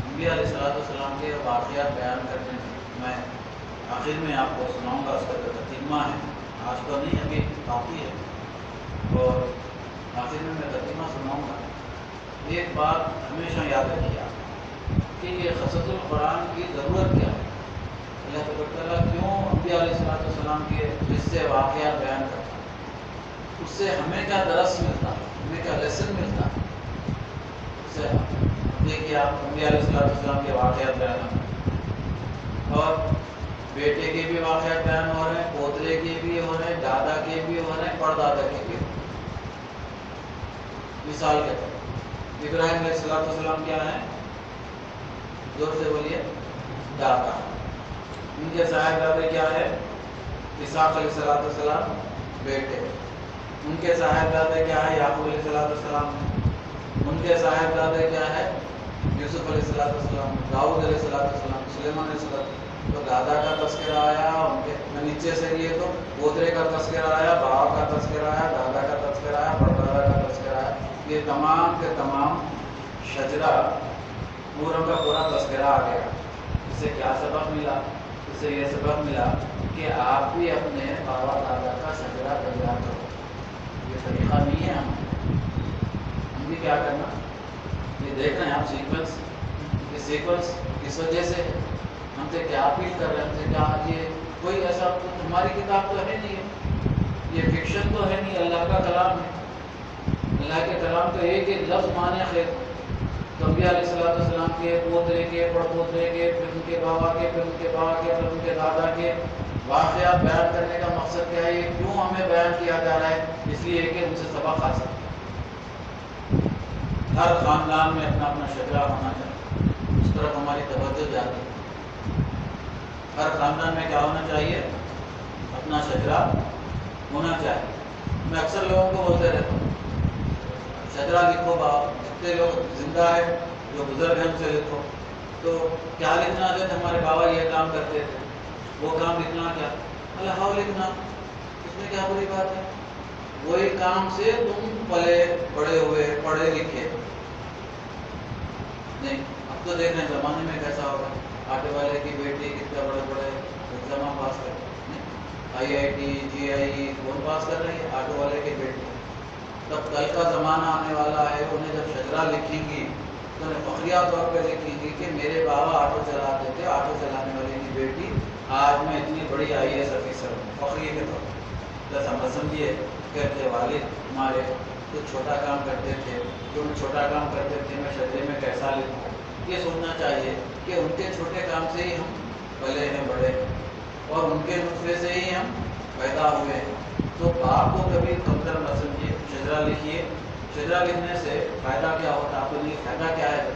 انبیاء علیہ السلام کے واقعات بیان کرنے میں آخر میں آپ کو سناؤں گا، اس کا جو تتیمہ ہے آج تو نہیں ابھی باقی ہے، اور آخر میں تتیمہ سناؤں گا۔ ایک بات ہمیشہ یاد رکھیے کہ یہ قصص القرآن کی ضرورت کیا ہے، اللہ تعالیٰ کیوں انبیاء علیہ السلام کے قصے واقعات بیان کرتا ہے، اس سے ہمیں کیا درس ملتا ہے، ہمیں کیا لیسن ملتا ہے، اس سے دیکھیے آپ انبیاء علیہ السلام کے واقعات بیان کرتے، اور بیٹے کے بھی واقعات بیان ہو رہے ہیں، پوترے کے بھی ہو رہے ہیں، دادا کے بھی ہو رہے ہیں، پردادا کے بھی ہو رہے ہیں۔ مثال کے طور ابراہیم علیہ السلام کیا ہیں؟ زور سے بولیے، دادا۔ ان کے صاحبزادے کیا ہے؟ اسحاق علیہ السلام بیٹے۔ ان کے صاحبزادے کیا ہے؟ یعقوب علیہ السلام۔ ان کے صاحبزادے کیا ہے؟ یوسف علیہ السلام، داؤد علیہ السلام، سلیمان علیہ السلام۔ تو دادا کا تذکرہ آیا، ان کے نیچے سے یہ تو پوترے کا تذکرہ آیا، باپ کا تذکرہ آیا، دادا کا تذکرہ آیا، پردادا کا تذکرہ آیا۔ یہ تمام کے تمام شجرہ پورا کا پورا تذکرہ آ گیا۔ اس سے کیا سبق ملا؟ اس سے یہ سبق ملا کہ آپ بھی اپنے بابا دادا کا شجرہ تیار کرو۔ یہ طریقہ نہیں ہے ہم بھی کیا کرنا، یہ دیکھ رہے ہیں آپ سیکوینس، یہ سیکوینس اس وجہ سے ہم سے کیا اپیل کر رہے ہیں، ہم سے کیا، یہ کوئی ایسا ہماری کتاب تو ہے نہیں ہے، یہ فکشن تو ہے نہیں، اللہ کا کلام ہے۔ اللہ کے کلام کا ایک ایک لفظ معنی خیر، تو انبیاء علیہ السلام کے پوترے کے، پڑ پوترے کے، پھر ان کے بابا کے، پھر ان کے بابا کے، پھر ان کے دادا کے واقعات بیان کرنے کا مقصد کیا ہے؟ یہ کیوں ہمیں بیان کیا جا رہا ہے؟ اس لیے کہ ان سے سبق حاصل، ہر خاندان میں اپنا اپنا شجرہ ہونا چاہیے، اس طرف ہماری توجہ جاتی ہے۔ ہر خاندان میں کیا ہونا چاہیے؟ اپنا شجرہ ہونا چاہیے۔ میں اکثر لوگوں کو بولتے رہتا ہوں شجرہ لکھو، جتنے لوگ زندہ ہے جو بزرگ ہیں ان سے لکھو۔ تو کیا لکھنا ہے؟ ہمارے بابا یہ کام کرتے تھے، وہ کام لکھنا، کیا اللہ لکھنا، اس میں کیا بری بات ہے؟ وہی کام سے تم پلے بڑے ہوئے، پڑھے لکھے نہیں۔ اب تو دیکھ رہے ہیں زمانے میں کیسا ہوگا، آٹے والے کی بیٹی کتنے بڑے بڑے ایگزام پاس کر رہی ہے، IIT GIE کون پاس کر رہی ہے؟ آٹو والے کی بیٹی۔ تب کل کا زمانہ آنے والا ہے، انہیں جب شجرہ لکھیں گی تو انہیں فخریہ طور پہ لکھیں گی کہ میرے بابا آٹو چلاتے تھے، آٹو چلانے والے کی بیٹی آج میں اتنی بڑی IAS افیسر ہوں، فخریہ کے طور پر۔ بس ہم سمجھیے کہ اپنے والد ہمارے کچھ چھوٹا کام کرتے تھے، جو چھوٹا کام کرتے تھے میں شجرے میں کیسا لکھوں؟ یہ سوچنا چاہیے کہ ان کے چھوٹے کام سے ہی ہم پلے ہیں، بڑے ہیں، اور ان کے نطفے سے ہی ہم پیدا ہوئے ہیں۔ تو آپ کو کبھی کمتر نہ سمجھیے، شجرہ لکھیے۔ شجرہ لکھنے سے فائدہ کیا ہوتا ہے؟ آپ کو یہ فائدہ کیا ہے؟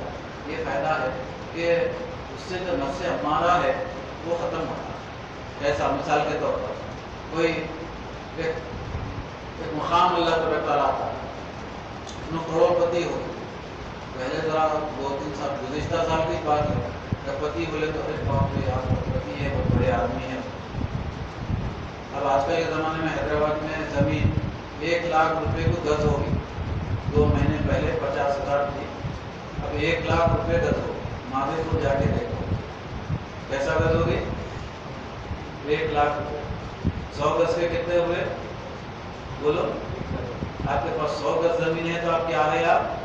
یہ فائدہ ہے کہ اس سے جو نفس امارہ ہے وہ ختم ہوتا ہے۔ ایسا مثال کے طور پر کوئی ایک مقام اللہ تبارک تعالیٰ آتا ہے، انہوں کروڑ پتی ہو، پہلے ذرا 2-3 سال گزشتہ سال کی بات ہے، جب پتی بولے تو ارے باپ رے آپ پتی ہے، بہت بڑے آدمی ہیں۔ اب آج کل کے زمانے میں حیدرآباد میں زمین 1 لاکھ روپے کو گز ہوگی، 2 مہینے پہلے 50,000 تھی، اب 1 لاکھ روپے گز ہو۔ ماضی کو جا کے دیکھو کیسا گز ہوگی؟ 1 لاکھ روپے۔ 100 گز کے کتنے ہوئے؟ بولو، آپ کے پاس 100 گز زمین ہے تو آپ کیا ہے؟ آپ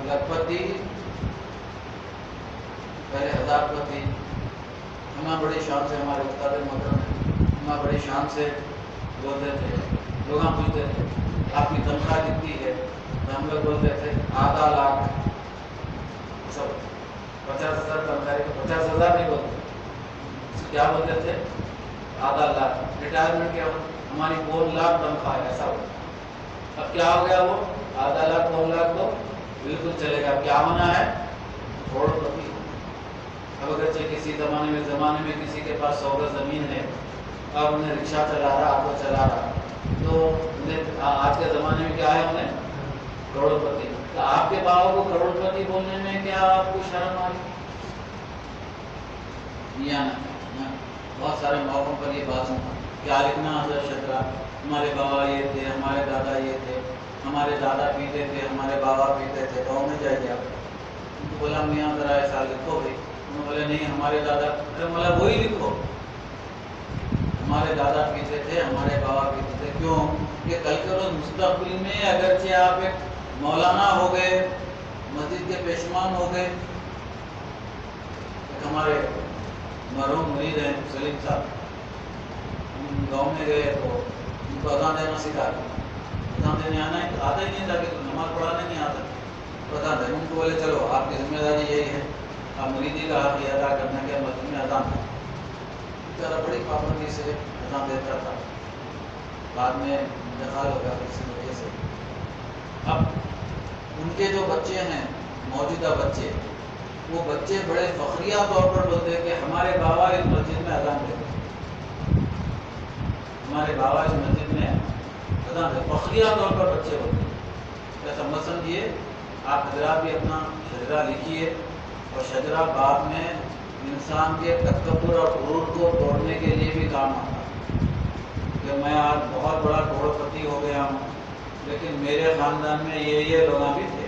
لکھپتی، پہلے 1000 پتی۔ ہمیں بڑی شان سے ہمارے استاد محترم ہمیں بڑی شان سے بولتے تھے، لوگ ہم پوچھتے تھے آپ کی تنخواہ کتنی ہے؟ تو ہم لوگ بولتے تھے آدھا لاکھ۔ سب 50,000 تنخواہ ہے، 50,000 نہیں بولتے، کیا بولتے تھے؟ آدھا لاکھ۔ ریٹائرمنٹ کیا ہو؟ ہماری 2 لاکھ تنخواہ ہے، ایسا ہو۔ اب کیا ہو گیا؟ وہ آدھا لاکھ 2 لاکھ تو بالکل چلے گا۔ اب کیا ہونا ہے؟ کروڑ پتی۔ اب اگرچہ کسی زمانے میں کسی کے پاس 100 گز زمین ہے، اب انہیں رکشہ چلا رہا، آٹو چلا رہا، تو انہیں آج کے زمانے میں کیا ہے؟ انہیں کروڑ پتی۔ تو آپ کے بابا کو کروڑ پتی بولنے میں کیا آپ کو شرم آ رہی؟ بہت سارے موقعوں پر یہ بات سنتا کیا لکھنا حضرت شجرہ، ہمارے بابا یہ تھے، ہمارے دادا یہ تھے، ہمارے دادا پیتے تھے، ہمارے بابا پیتے تھے، گاؤں میں جائیے آپ ان کو بولا میاں ذرا ایسا لکھو بھائی، انہوں نے بولے نہیں ہمارے دادا، ارے مولا وہی لکھو، ہمارے دادا پیتے تھے، ہمارے بابا پیتے تھے۔ کیوں کہ کل کے روز مستقبل میں اگرچہ آپ ایک مولانا ہو گئے، مسجد کے پیشمان ہو گئے، ایک ہمارے مرحوم مرید ہیں سلیم صاحب، ہم گاؤں میں گئے تو ان کو اذان دینا سکھا دیا، اذان دینے آتا ہی نہیں تھا کہ نماز پڑھانے نہیں آتا، اذان دے، ان کو بولے چلو آپ کی ذمہ داری یہی ہے، آپ مریدی کا حق یہ ادا کرنا کہ مسجد میں اذان دیں۔ بیچارہ بڑی پابندی سے اذان دیتا تھا، بعد میں انتقال ہو گیا کسی وجہ سے. اب ان کے جو بچے ہیں موجودہ بچے، وہ بچے بڑے فخریہ طور پر بولتے ہیں کہ ہمارے بابا اس مسجد میں اذان دیتے، ہمارے بابا اس مسجد میں اذان دیتے، فخریہ طور پر بچے بولتے ہیں. ایسا مت سمجھیے. آپ حضرات بھی اپنا شجرہ لکھیے، اور شجرہ بعد میں انسان کے تکبر اور غرور کو توڑنے کے لیے بھی کام آتا ہے. کہ میں آج بہت بڑا کروڑ پتی ہو گیا ہوں، لیکن میرے خاندان میں یہ لوگ بھی تھے.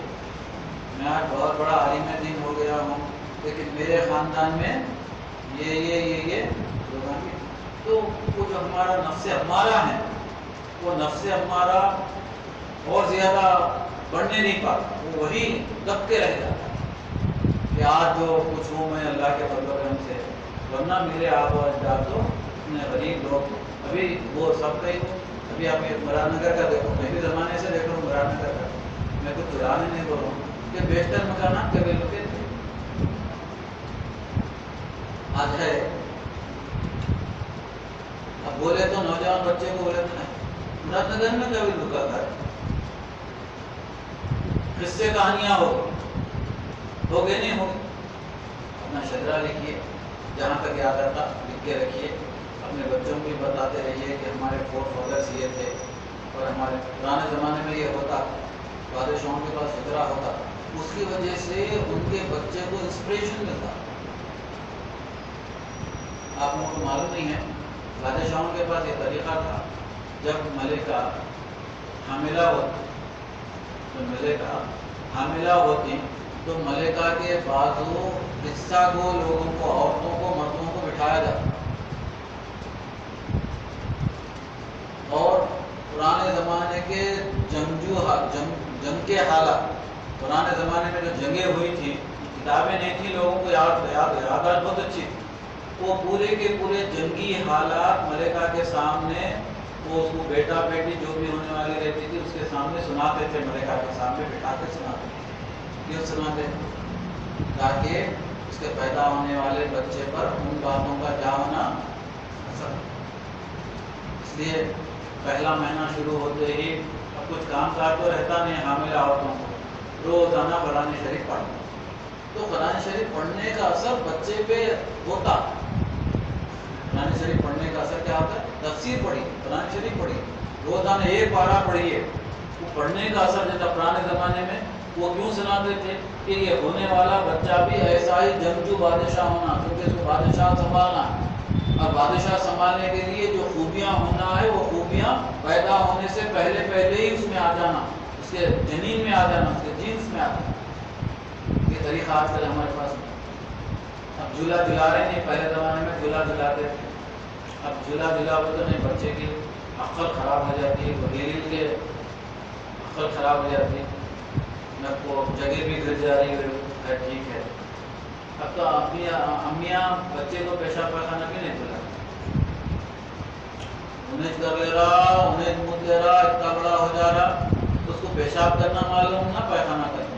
میں آج بہت بڑا عالم دین ہو گیا ہوں، لیکن میرے خاندان میں یہ لوگ بھی تھے. تو وہ جو ہمارا نفس امارہ ہے، وہ نفس امارہ اور زیادہ بڑھنے نہیں پاتا، وہ وہی دب کے رہ جاتا ہے کہ آج جو کچھ ہوں میں اللہ کے فضل و کرم سے. ورنہ میرے آبا و اجداد تو اتنے غریب لوگ تھے. ابھی وہ سب کا ہی، ابھی آپ مراد نگر کا دیکھو، میں بھی زمانے سے دیکھ رہا ہوں مراد نگر کا. میں کچھ چرانے نہیں بول رہا ہوں کہ بیشتر مکانات کے لوگ تھے. آج ہے. اب بولے تو نوجوان بچے کو بولے تو مراد نگر میں کبھی لکا تھا. قصے کہانیاں ہو گئے نہیں ہوگی. اپنا شجرہ لکھیے، جہاں تک یاد آتا لکھ کے رکھیے. اپنے بچوں کو بھی بتاتے رہیے کہ ہمارے فور فادرس یہ تھے، اور ہمارے پرانے زمانے میں یہ ہوتا، بادشاہوں کے پاس شجرہ ہوتا. اس کی وجہ سے ان کے بچے کو انسپریشن ملتا. آپ لوگوں کو معلوم نہیں ہے، بادشاہوں کے پاس یہ طریقہ تھا، جب ملکہ حاملہ ہوتی تو ملکہ کے بازو حصہ کو لوگوں کو، عورتوں کو، مردوں کو بٹھایا جاتا. اور پرانے زمانے کے جنگ کے حالات، پرانے زمانے میں جو جنگیں ہوئی تھی، کتابیں نہیں تھیں، لوگوں کو یادداشت بہت اچھی تھی. وہ پورے کے پورے جنگی حالات ملکہ کے سامنے، وہ اس کو بیٹا بیٹی جو بھی ہونے والی رہتی تھی اس کے سامنے سناتے تھے. ملکہ کے سامنے بٹھا کے سناتے تھے. کیوں سناتے تھے؟ تاکہ اس کے پیدا ہونے والے بچے پر ان باتوں کا کیا ہونا اثر. اس لیے پہلا مہینہ شروع ہوتے ہی، اب کچھ کام کاج تو رہتا نہیں حاملہ عورتوں کو، روزانہ قرآن شریف پڑھنا. تو قرآن شریف پڑھنے کا اثر بچے پہ ہوتا. قرآن شریف پڑھنے کا اثر کیا ہوتا ہے؟ تفسیر پڑھی، قرآن شریف پڑھی، روزانہ ایک پارہ پڑھیے. وہ پڑھنے کا اثر جیسا پرانے زمانے میں وہ کیوں سناتے تھے کہ یہ ہونے والا بچہ بھی ایسا ہی جنگجو بادشاہ ہونا، کیونکہ اس کو بادشاہ سنبھالنا ہے. اور بادشاہ سنبھالنے کے لیے جو خوبیاں ہونا ہے، وہ خوبیاں پیدا ہونے سے پہلے ہی اس میں آ جانا، اس کے جنین میں آ جانا، اس کے جینس میں آ جانا. یہ طریقہ آج کل ہمارے پاس نہیں. اب جھولا جھلا رہے نہیں، پہلے زمانے میں جھولا جھلاتے تھے. اب جھولا تو نہیں، بچے کی عقل خراب ہو جاتی ہے، وغیرہ کے عقل خراب ہو جاتی ہے، نہ کو جگہ بھی گر جا رہی ہے. ٹھیک ہے. اب تو امیاں بچے کو پیشاب پاخانہ بھی نہیں دلا، انہیں کر لے رہا، انہیں مود لے رہا، اتنا بڑا ہو جا رہا، اس کو پیشاب کرنا معلوم نہ پاخانہ کرنا.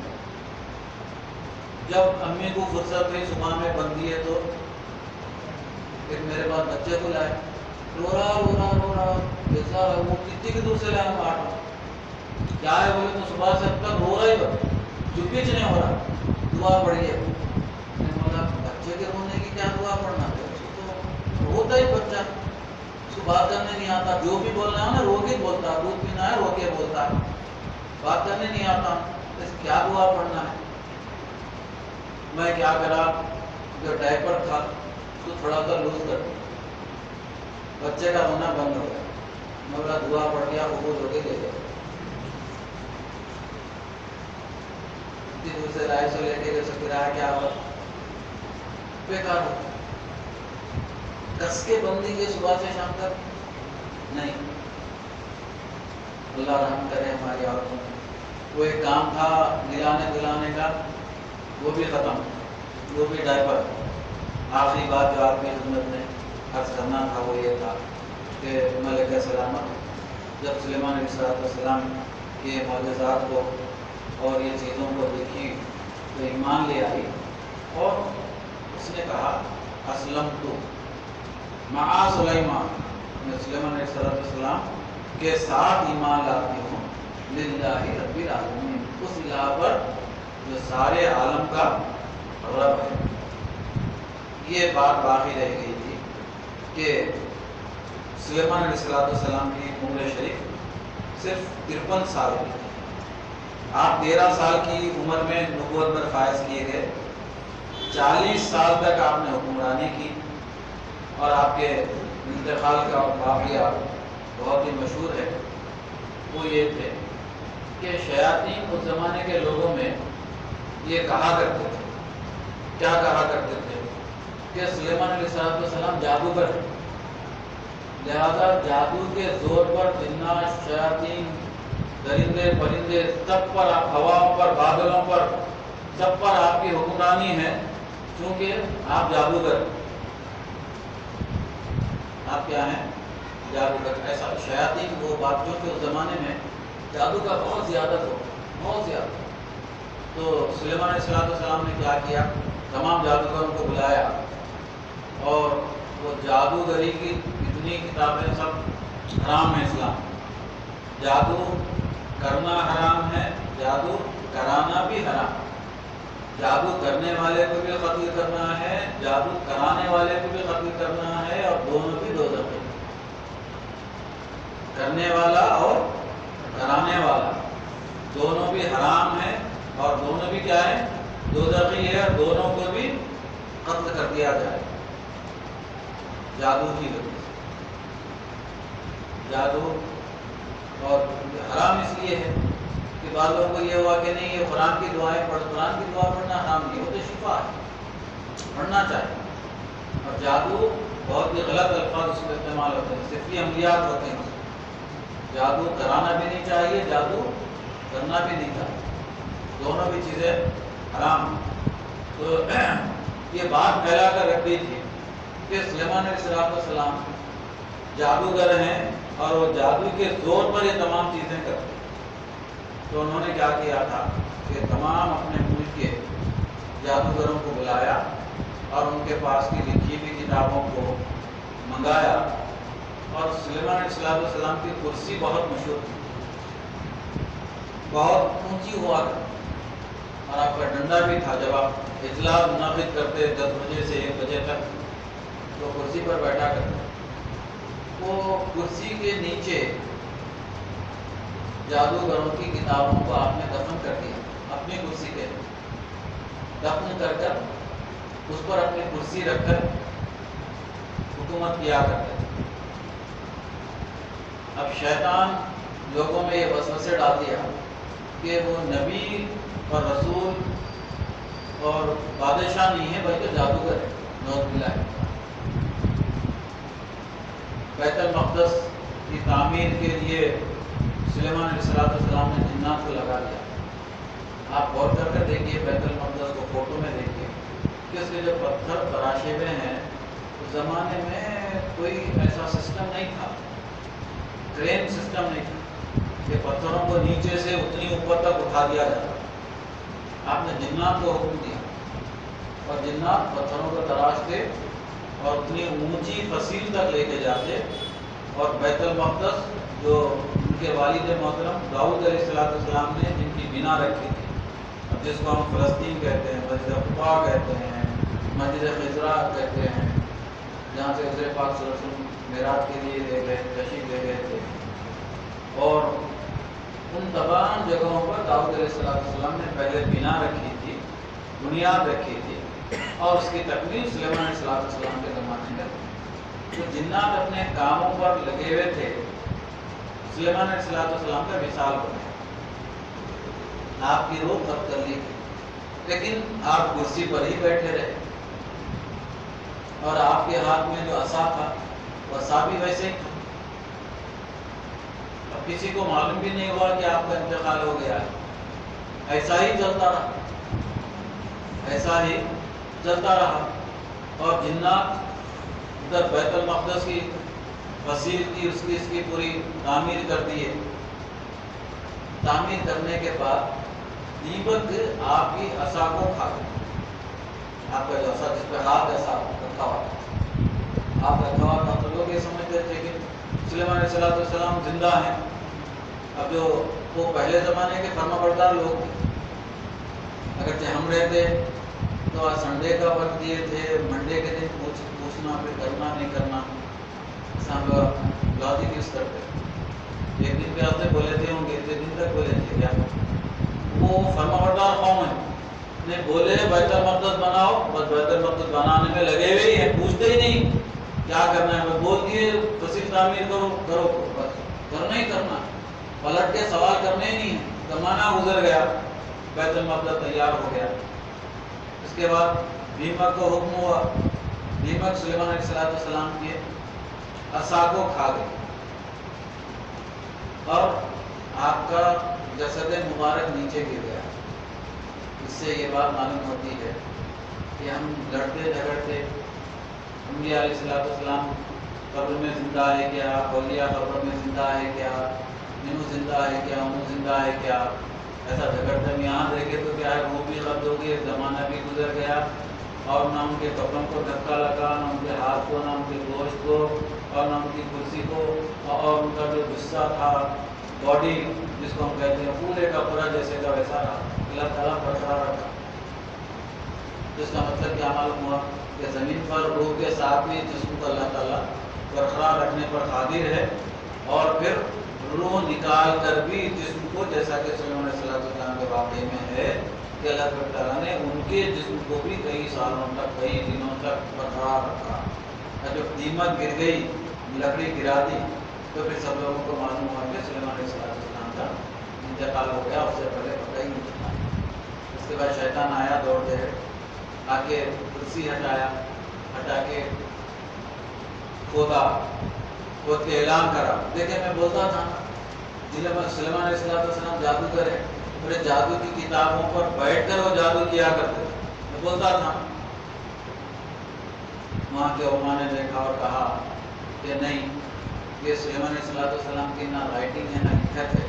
جب امی کو فرصت ہوئی صبح میں بندی ہے تو ایک میرے پاس بچے کو لائے، رو رہا جیسا وہ کتنی کی دور سے لائے ہم آٹھ. کیا ہے بولے تو صبح سے اب تک رو رہا ہی بتا، چپ نہیں ہو رہا. دعا پڑھیے. میں بولا بچے کے رونے کی کیا دعا پڑھنا ہے؟ تو روتا ہی بچہ، اس کو بات کرنے نہیں آتا. جو بھی بولنا ہے نا رو کے بولتا، دودھ پینا ہے رو کے بولتا، بات کرنے نہیں آتا. کیا دعا پڑھنا ہے؟ میں کیا کرا، جو ڈائپر تھا اس کو تھوڑا سا لوز کر دیا، بچے کا رونا بند ہو گیا. میں بولا دعا پڑھ گیا، قبول ہو کے لے گیا. دوسرے رائے سے لے کے جیسے کرایہ کیا ہوا بیکار ہو. کس کے بندی کے صبح سے شام تک نہیں. اللہ رحم کرے ہماری عورتوں میں. وہ ایک کام تھا نلانے دلانے کا، وہ بھی ختم، وہ بھی ڈائپر. آخری بات جو آپ کی خدمت میں عرض کرنا تھا وہ یہ تھا کہ ملکہ سلامت جب سلیمان علیہ السلام کے معجزات کو اور یہ چیزوں کو دیکھی تو ایمان لے آئی، اور اس نے کہا اسلمت مع سلیمان. سلیمان علیہ السلام کے ساتھ ایمان لاتی ہوں للہ رب العالمین، اس الہ پر جو سارے عالم کا رب ہے۔ یہ بات باقی رہ گئی تھی کہ سلیمان علیہ السلام کی عمر شریف صرف 53 سال کی تھی۔ آپ 13 سال کی عمر میں نبوت پر فائز کیے گئے، 40 سال تک آپ نے حکمرانی کی، اور آپ کے انتقال کا واقعہ بہت ہی مشہور ہے۔ وہ یہ تھے کہ شیاطین اس زمانے کے لوگوں میں یہ کہا کرتے تھے، کیا کہا کرتے تھے کہ سلیمان علیہ السلام جادوگر ہے، لہذا جادو کے زور پر جنات، شیاطین، درندے پرندے سب پر، ہواؤں پر، بادلوں پر، سب پر آپ کی حکمرانی ہے، کیونکہ آپ جادوگر، آپ کیا ہیں؟ جادوگر۔ ایسا شیاطین وہ بات جو کہ اس زمانے میں جادو کا بہت زیادہ تھا، بہت زیادہ۔ تو سلیمان علیہ السلام نے کیا کیا، تمام جادوگروں کو بلایا، اور وہ جادوگری کی اتنی کتابیں سب حرام ہیں اسلام، جادو کرنا حرام ہے، جادو کرانا بھی حرام، جادو کرنے والے کو بھی قتل کرنا ہے، جادو کرانے والے کو بھی قتل کرنا ہے، اور دونوں بھی دوزخی، کرنے والا اور کرانے والا دونوں بھی حرام ہے، اور دونوں بھی کیا ہے؟ دوزخی ہے، اور دونوں کو بھی قتل کر دیا جائے جادو کی وجہ سے۔ جادو اور حرام اس لیے ہے کہ بعض لوگوں کو یہ ہوا کہ نہیں یہ قرآن کی دعائیں پڑھ، قرآن کی دعا پڑھنا حرام نہیں، وہ تو شفا ہے، پڑھنا چاہیے۔ اور جادو بہت ہی غلط الفاظ اس میں استعمال ہوتے ہیں، صرفی عملیات ہوتے ہیں، جادو کرانا بھی نہیں چاہیے، جادو کرنا بھی نہیں چاہیے، دونوں بھی چیزیں حرام۔ تو یہ بات پھیلا کر رکھ دی تھی کہ سلیمان علیہ السلام جادوگر ہیں، اور وہ جادو کے زور پر یہ تمام چیزیں کرتے ہیں۔ تو انہوں نے کیا کیا تھا کہ تمام اپنے ملک کے جادوگروں کو بلایا، اور ان کے پاس کی لکھی ہوئی کتابوں کو منگایا، اور سلیمان علیہ السلام کی کرسی بہت مشہور تھی، بہت اونچی ہوا تھی، اور آپ کا ڈنڈا بھی تھا۔ جب آپ اجلاس منعقد کرتے 10 بجے سے 1 بجے تک، تو کرسی پر بیٹھا کرتے، وہ کرسی کے نیچے جادوگروں کی کتابوں کو آپ نے دفن کر دیا، اپنی کرسی کے دفن کر کر اس پر اپنی کرسی رکھ کر حکومت کیا کرتے تھے۔ اب شیطان لوگوں میں یہ وسوسے ڈال دیا کہ وہ نبی اور رسول اور بادشاہ نہیں ہے بلکہ جادوگر ہے، نعوذ باللہ۔ بیت المقدس کی تعمیر کے لیے سلیمان علیہ السلام نے جنات کو لگا دیا۔ آپ غور کر کے دیکھیے بیت المقدس کو، فوٹو میں دیکھیے کہ اس کے جو پتھر تراشے ہوئے ہیں، اس زمانے میں کوئی ایسا سسٹم نہیں تھا، کرین سسٹم نہیں تھا کہ پتھروں کو نیچے سے اتنی اوپر تک اٹھا دیا جاتا۔ آپ نے جنات کو حکم دیا، اور جنات پتھروں کو تراشتے اور اتنی اونچی فصیل تک لے کے جاتے، اور بیت المقدس جو ان کے والد محترم داؤد علیہ السلام نے جن کی بنا رکھی تھی، اب جس کو ہم فلسطین کہتے ہیں، مسجد اقصی کہتے ہیں، مسجد خضرا کہتے ہیں، جہاں سے حضور پاک صلی اللہ علیہ وسلم معراج کے لیے لے گئے، تشریف لے گئے تھے، اور ان تمام جگہوں پر داؤد علیہ السلام نے پہلے بنا رکھی تھی، بنیاد رکھی تھی، اور اس کی تکمیل سلیمان علیہ السلام کے زمانے میں جو جنات اپنے کاموں پر لگے ہوئے تھے، سلیمان علیہ السلام کا مثال بنے، آپ کی روح ختم کر لی تھی، لیکن آپ کرسی پر ہی بیٹھے رہے، اور آپ کے ہاتھ میں جو عصا تھا وہ عصا بھی ویسے ہی تھا۔ اب کسی کو معلوم بھی نہیں ہوا کہ آپ کا انتقال ہو گیا ہے، ایسا ہی چلتا رہا، ایسا ہی چلتا رہا، اور جنات ادھر بیت المقدس کی وسیع کی اس کی پوری تعمیر کر دیے۔ تعمیر کرنے کے بعد دیمک آپ کی عصا کو کھا گئے، آپ کا جو عصا جس پہ ہاتھ ایسا رکھا ہوا تھا، آپ رکھا ہوا تھا، تو لوگ یہ سمجھتے تھے کہ سلیمان علیہ السلام زندہ ہیں. اب جو وہ پہلے زمانے کے فرما بردار لوگ تھے، اگرچہ ہم رہتے تو آج سنڈے کا وقت دیے تھے، منڈے کے دن پوچھنا پھر کرنا نہیں کرنا، ہم لاجک یوز کرتے. ایک دن پہ آپ سے بولے تھے ہوں گے، اتنے دن تک بولے تھے کیا؟ وہ فرما بردار قوم ہے، نے بولے بیت المقدس بناؤ، بس بیت المقدس بنانے میں لگے ہوئے ہی ہیں، پوچھتے ہی نہیں کیا کرنا ہے. بس بول دیے مسجد تعمیر کرو، بس کرنا ہی کرنا، پلٹ کے سوال کرنے ہی نہیں. زمانہ گزر گیا، بیت المقدس تیار ہو گیا. اس کے بعد دیمک کو حکم ہوا، دیمک سلیمان علیہ السلام کے عصا کو کھا گئے اور آپ کا جسد مبارک نیچے گر گیا. اس سے یہ بات معلوم ہوتی ہے کہ ہم لڑتے جھگڑتے، انبیاء علیہ السلام قبر میں زندہ ہے کیا، اولیاء قبر میں زندہ ہے کیا، منو زندہ ہے کیا، انو زندہ ہے کیا، ایسا جھگڑتے ہم یہاں دیکھے تو کیا ہے، وہ بھی قبض ہو گئی، زمانہ بھی گزر گیا اور نہ ان کے کپڑوں کو دھکا لگا، نہ ان کے ہاتھ کو، نہ ان کے گوشت کو، اور نہ ان کی کرسی کو، اور ان کا جو جسہ تھا، باڈی جس کو ہم کہتے ہیں، پورے کا پورا جیسے کا ویسا رہا. اللہ تعالیٰ برقرار رکھا. جس کا مطلب کیا معلوم ہوا کہ زمین پر روح کے ساتھ بھی جسم کو اللہ تعالیٰ برقرار رکھنے پر قادر ہے، اور پھر روح نکال کر بھی جسم کو، جیسا کہ سلیمان علیہ السلام کے واقعے میں ہے کہ اللہ تعالیٰ نے ان کے جسم کو بھی کئی سالوں تک، کئی دنوں تک برقرار رکھا. اور جب دیمک گر گئی، لکڑی گرا دی، تو پھر سب لوگوں کو معلوم ہوا کہ سلیمان علیہ السلام کا انتقال ہو گیا. اس سے پہلے پتہ ہی نہیں چلا. اس کے بعد شیطان آیا دوڑتے ہوئے، آ کے کرسی ہٹا کے کھود کے اعلان کرا. دیکھیں میں بولتا تھا سلیمان علیہ السلام جادوگر ہے، اور جادو کی کتابوں پر بیٹھ کر وہ جادو کیا کرتے تھے. میں بولتا تھا. وہاں کے علماء نے دیکھا اور کہا کہ نہیں، یہ سلیمان علیہ السلام کی نہ رائٹنگ ہے نہ لکھت ہے،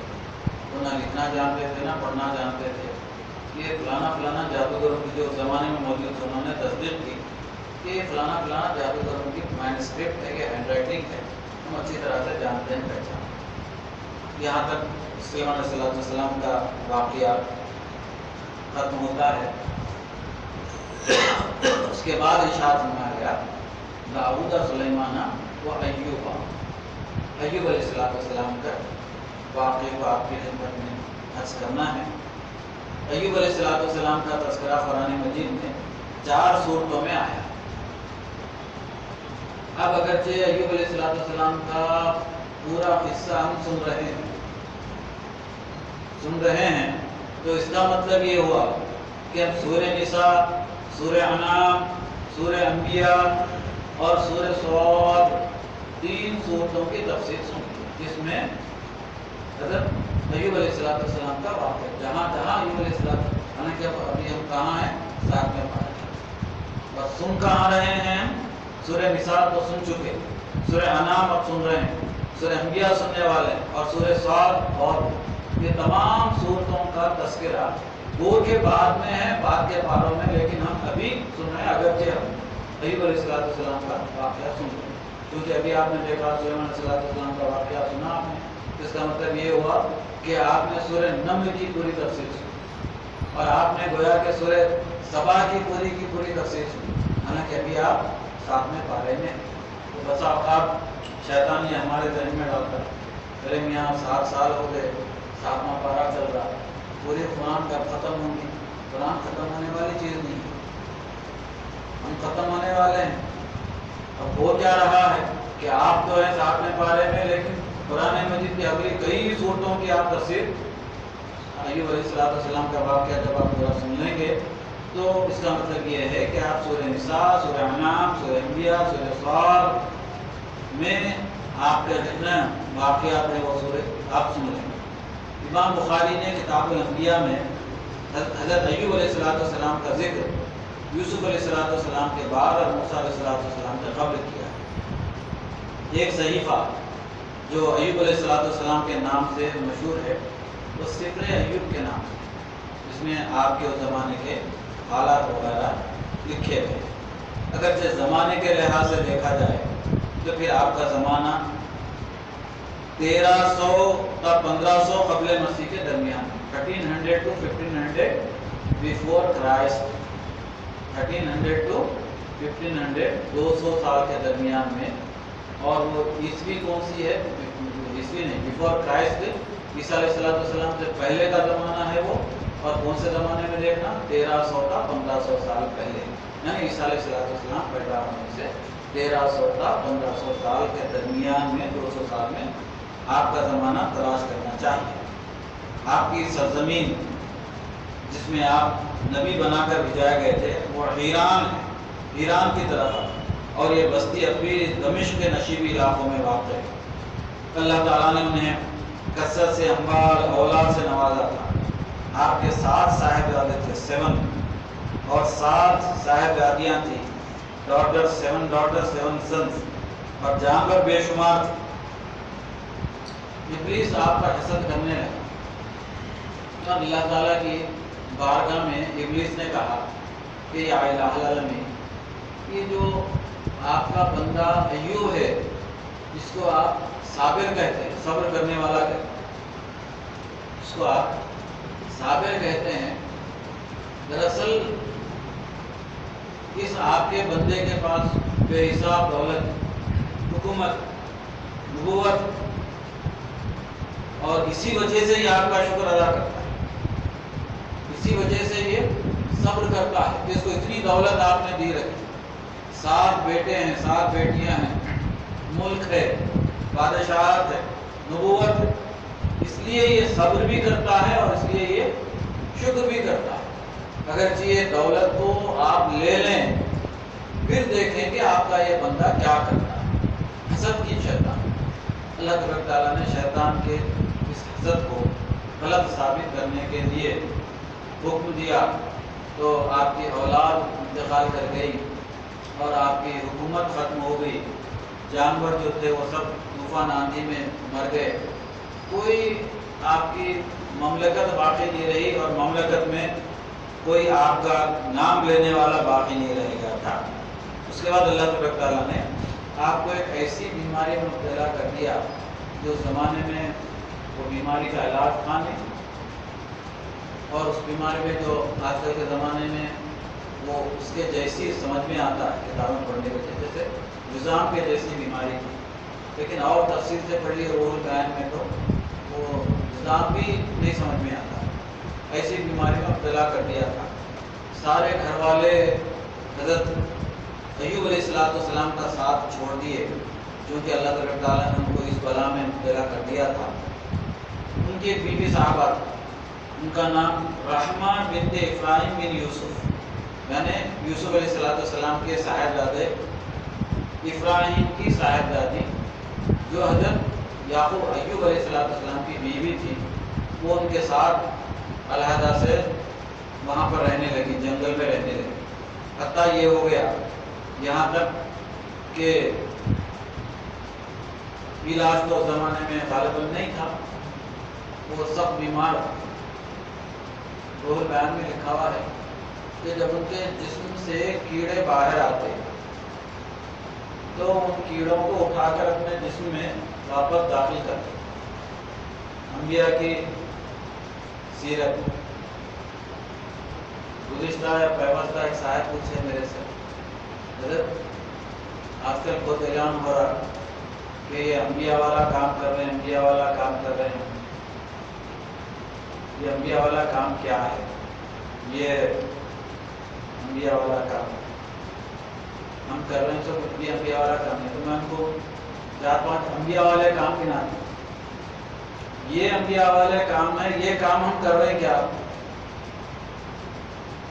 وہ نہ لکھنا جانتے تھے نہ پڑھنا جانتے تھے. یہ فلانا جادوگروں کی جو زمانے میں موجود تھے، انہوں نے تصدیق کی کہ یہ فلانا جادوگروں کی مینوسکرپٹ ہے، یہ ہینڈ رائٹنگ ہے، ہم اچھی طرح سے جانتے ہیں، پہچانتے. یہاں تک سلیمان علیہ السلام کا واقعہ ختم ہوتا ہے. اس کے بعد ارشاد فرمایا گیا داؤد سلیمان و ایوب. ایوب علیہ السلام کا واقعے کو آپ کی خدمت میں عرض کرنا ہے. ایوب علیہ السلام کا تذکرہ قرآن مجید میں 4 سورتوں میں آیا. اب اگرچہ ایوب علیہ السلام کا پورا قصہ ہم سن رہے ہیں تو اس کا مطلب یہ ہوا کہ ہم سورہ نساء، سورہ انعام، سورہ انبیاء اور سورہ صاد 3 سورتوں کی تفسیر سنی، جس میں حضرت ایوب علیہ السلام کا واقعہ، جہاں ایوب علیہ السلام، حالانکہ ابھی ہم کہاں ہیں، 7ویں پارے، بس سن کہاں رہے ہیں. سورہ نساء تو سن چکے، سورہ انعام اب سن رہے ہیں، سورہ انبیاء سننے والے، اور سورہ صاد. اور یہ تمام سورتوں کا تذکرہ وہ کے بعد میں ہے، بعد کے پاروں میں، لیکن ہم ابھی سن رہے ہیں. اگرچہ ہم ایوب علیہ السلام کا واقعہ سن رہے ہیں، کیونکہ ابھی آپ نے دیکھا سلیمان علیہ السلام کا واقعہ سنا آپ نے. اس کا مطلب یہ ہوا کہ آپ نے سورہ نمل کی پوری تفسیر سنی، اور آپ نے گویا کہ سورہ سبا کی پوری تفسیر سنی، حالانکہ ابھی آپ 7ویں پارے میں. تو بسا اوقات شیطان یہ ہمارے ذہن میں ڈالتا ہے، ارے میاں 7 سال ہو گئے، 7واں پارہ چل رہا، پورے قرآن کب ختم ہوں گی؟ قرآن ختم ہونے والی چیز نہیں ہے، ہم ختم ہونے والے ہیں. اب وہ کیا رہا ہے کہ آپ تو ہیں 7ویں پارے میں، لیکن قرآن مجید کی اگلی کئی صورتوں کی آپ تفسیر ایوب علیہ السلام کا واقعہ جب آپ پورا سن لیں گے تو اس کا مطلب یہ ہے کہ آپ سورہ نساء، سورہ انعام، سورہ انبیاء، سورہ صاد میں آپ کے جتنے واقعات ہیں وہ سورہ آپ سن لیں گے. امام بخاری نے کتاب الانبیاء میں حضرت ایوب علیہ السلام کا ذکر یوسف علیہ السلام کے بعد اور موسیٰ علیہ السلام کے قبل کیا ہے. ایک صحیفہ جو ایوب علیہ السلام کے نام سے مشہور ہے، وہ سفر ایوب کے نام سے، جس میں آپ کے اس زمانے کے حالات وغیرہ لکھے ہوئے ہیں. اگرچہ زمانے کے لحاظ سے دیکھا جائے تو پھر آپ کا زمانہ 1300 تا 1500 قبل مسیح کے درمیان، 1300 to 1500 بیفور کرائسٹ، 1300 to 1500 200 سال کے درمیان میں۔ اور وہ عیسوی کون سی ہے؟ عیسوی نہیں، بیفور کرائسٹ عیسیٰ علیہ السلام سے پہلے کا زمانہ ہے وہ۔ اور کون سے زمانے میں دیکھنا؟ 1300 تا 1500 سال پہلے، یعنی عیسیٰ علیہ السلام پیدا ہونے سے 1300 تا 1500 سال کے درمیان میں، 200 سال میں آپ کا زمانہ تلاش کرنا چاہیے۔ آپ کی سرزمین جس میں آپ نبی بنا کر بھیجائے گئے تھے وہ ایران ہے، ایران کی طرف، اور یہ بستی اب بھی دمشق کے نشیبی علاقوں میں واقع ہے۔ اللہ تعالیٰ نے انہیں کثرت سے اموال اولاد سے نوازا تھا۔ آپ کے 7 صاحبزادے تھے، 7، اور 7 صاحبزادیاں تھیں، 7 ڈاٹر 7 سنس، اور جانور بے شمار تھے۔ ابلیس آپ کا حسد کرنے لگا، اور اللہ تعالیٰ کی بارگاہ میں ابلیس نے کہا کہ یا الہ العالمین، یہ جو آپ کا بندہ ایوب ہے، جس کو آپ صابر کہتے ہیں، صبر کرنے والا کہتے ہیں، اس کو آپ صابر کہتے ہیں، دراصل اس آپ کے بندے کے پاس بے حساب دولت، حکومت، نبوت، اور اسی وجہ سے یہ آپ کا شکر ادا کرتا ہے، اسی وجہ سے یہ صبر کرتا ہے کہ اس کو اتنی دولت آپ نے دی رکھی، 7 بیٹے ہیں، 7 بیٹیاں ہیں، ملک ہے، بادشاہت ہے، نبوت ہے، اس لیے یہ صبر بھی کرتا ہے اور اس لیے یہ شکر بھی کرتا ہے۔ اگرچہ یہ دولت کو آپ لے لیں، پھر دیکھیں کہ آپ کا یہ بندہ کیا کرتا ہے۔ حسد کی شیطان، اللہ تبارک تعالیٰ نے شیطان کے اس حسد کو غلط ثابت کرنے کے لیے حکم دیا، تو آپ کی اولاد انتقال کر گئی اور آپ کی حکومت ختم ہو گئی، جانور جو تھے وہ سب طوفان آندھی میں مر گئے، کوئی آپ کی مملکت باقی نہیں رہی، اور مملکت میں کوئی آپ کا نام لینے والا باقی نہیں رہے گا تھا۔ اس کے بعد اللہ تبارک تعالیٰ نے آپ کو ایک ایسی بیماری میں مبتلا کر دیا جو اس زمانے میں وہ بیماری کا علاج تھا نہیں، اور اس بیماری میں جو آج کل کے زمانے میں وہ اس کے جیسی سمجھ میں آتا ہے کتابیں پڑھنے کے جیسے جذام کے جیسی بیماری تھی، لیکن اور تفصیل سے پڑھی روح البیان میں تو وہ جذام بھی نہیں سمجھ میں آتا، ایسی بیماری میں مبتلا کر دیا تھا۔ سارے گھر والے حضرت ایوب علیہ السلام کا ساتھ چھوڑ دیے، کیونکہ اللہ تعالیٰ نے ان کو اس بلا میں مبتلا کر دیا تھا۔ ان کی ایک بیوی صاحبہ تھی، ان کا نام رحمہ بنت افراہیم بن یوسف، یعنی یوسف علیہ السلام کے صاحبزادے افراہیم کی صاحبزادی جو حضرت یعقوب ایوب علیہ السلام کی بیوی تھی، وہ ان کے ساتھ علیحدہ سے وہاں پر رہنے لگی، جنگل میں رہنے لگی، حتیٰ یہ ہو گیا یہاں تک کہ علاج تو زمانے میں غالباً نہیں تھا، وہ سب بیمار۔ روح البیان میں لکھا ہوا ہے کہ جب ان کے جسم سے کیڑے باہر آتے تو ان کیڑوں کو اٹھا کر اپنے جسم میں واپس داخل کرتے۔ انبیاء کی سیرت گزشتہ یا پیوستہ ایک صاحب پوچھے میرے سے، حضرت آج کل بہت اعلان ہو رہا کہ یہ انبیاء والا کام کر رہے ہیں، انبیاء والا کام کر رہے ہیں، یہ انبیاء والا کام کیا ہے؟ یہ انبیاء والا کام ہم کر رہے ہیں، تو کچھ بھی انبیاء والا کام ہے۔ تو میں ان کو 4-5 انبیاء والے کام گنا دیں، یہ انبیاء والے کام ہے، یہ کام ہم کر رہے ہیں کیا؟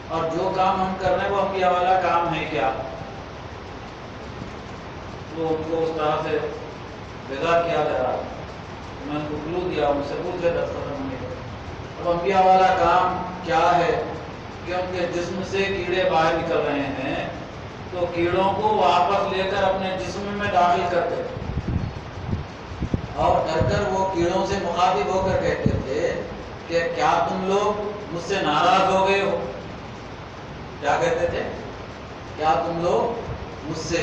اور جو کام ہم کر رہے ہیں وہ انبیاء والا کام ہے کیا؟ تو ان کو اس طرح سے بیدار کیا جا رہا، میں ان کو کلو دیا، ان سے پوچھے 10 ختم ہونے کا۔ اب انبیاء والا کام کیا ہے کہ ان کے جسم سے کیڑے باہر نکل رہے ہیں تو کیڑوں کو واپس لے کر اپنے جسم میں داخل کرتے، اور ڈر کر وہ کیڑوں سے مخاطب ہو کر کہتے تھے کہ کیا تم لوگ مجھ سے ناراض ہو گئے ہو؟ کیا کہتے تھے؟ کیا تم لوگ مجھ سے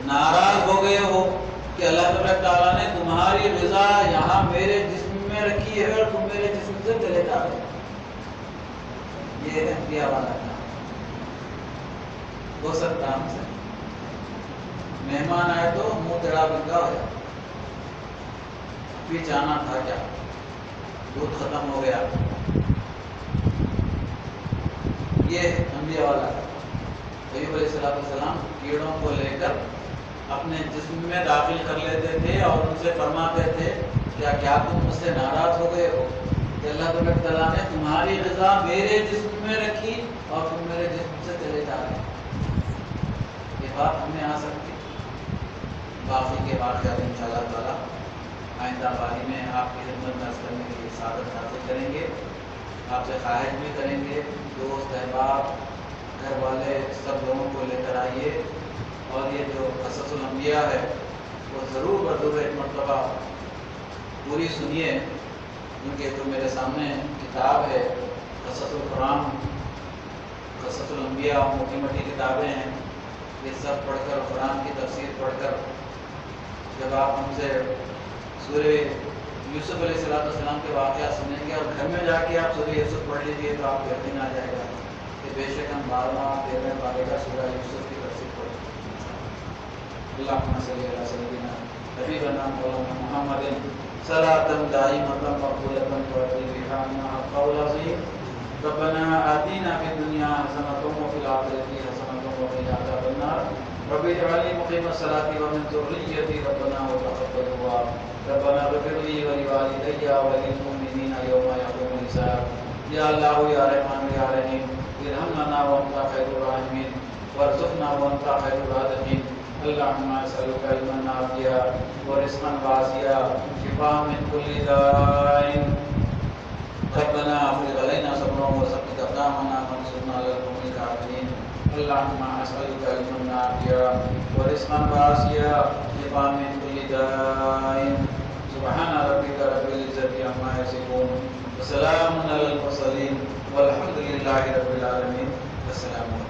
ناراض ہو گئے ہو؟ کہ اللہ تبارک تعالیٰ نے تمہاری غذا یہاں میرے جسم میں رکھی ہے اور تم میرے جسم سے چلے جا رہے ہو۔ یہ ہے انبیاء والا کام۔ ہو سکتا ہم سے مہمان آئے تو منہ تیڑا بنگا ہو جائے، ابھی جانا تھا کیا، دودھ ختم ہو گیا۔ یہ ہے انبیاء والا کام۔ ایوب علیہ السلام کیڑوں کو لے کر اپنے جسم میں داخل کر لیتے تھے اور ان سے فرماتے تھے کیا تم مجھ سے ناراض ہو گئے ہو کہ اللہ تبارک تعالیٰ نے تمہاری غذا میرے جسم میں رکھی اور تم میرے جسم سے چلے جا رہے ہو۔ یہ بات ہمیں آ سکتی، باقی کے واقعات انشاءاللہ تعالیٰ آئندہ باری میں آپ کی خدمت میں عرض کرنے کی سعادت حاصل کریں گے، آپ سے خواہش بھی کریں گے دوست احباب گھر والے سب لوگوں کو لے کر آئیے اور یہ جو قصص الانبیاء ہے وہ ضرور ضرور ایک مرتبہ پوری سنیے، کیونکہ جو میرے سامنے کتاب ہے قصص القرآن، قصص الانبیاء، موٹی موٹی کتابیں ہیں، یہ سب پڑھ کر قرآن کی تفسیر پڑھ کر جب آپ ہم سے سورہ یوسف علیہ السلام کے واقعات سنیں گے اور گھر میں جا کے آپ سورہ یوسف پڑھ لیجیے تو آپ کو یقین آ جائے گا کہ بے شک ہم بار بار 13 سورہ یوسف کی تفسیر پڑھ اللہم صلی علی سیدنا حبیبنا مولانا محمد صلاۃ دائمۃ مقبولۃ تؤتی بها عنا القول العظیم ربنا آتنا فی الدنیا حسنۃ وفی الآخرۃ حسنۃ وقنا عذاب النار رب اجعلنی مقیم الصلاۃ ومن ذریتی ربنا وتقبل دعاء ربنا اغفر لی ولوالدی وللمؤمنین یوم یقوم الحساب۔ یا اللہ یا رحمان یا رحیم ارحم لنا وانت خیر الراحمین وارزقنا وانت خیر الرازقین۔ اللہم اسألک علما نافعا ورزقا واسعا شفاء من کل داء ربنا افرغ علینا صبرا وثبت اقدامنا وانصرنا علی القوم الکافرین۔ اللہم اسألک علما نافعا ورزقا واسعا شفاء من کل داء سبحان ربک رب العزة عما یصفون وسلام علی المرسلین والحمد للہ رب العالمین۔ السلام علیکم۔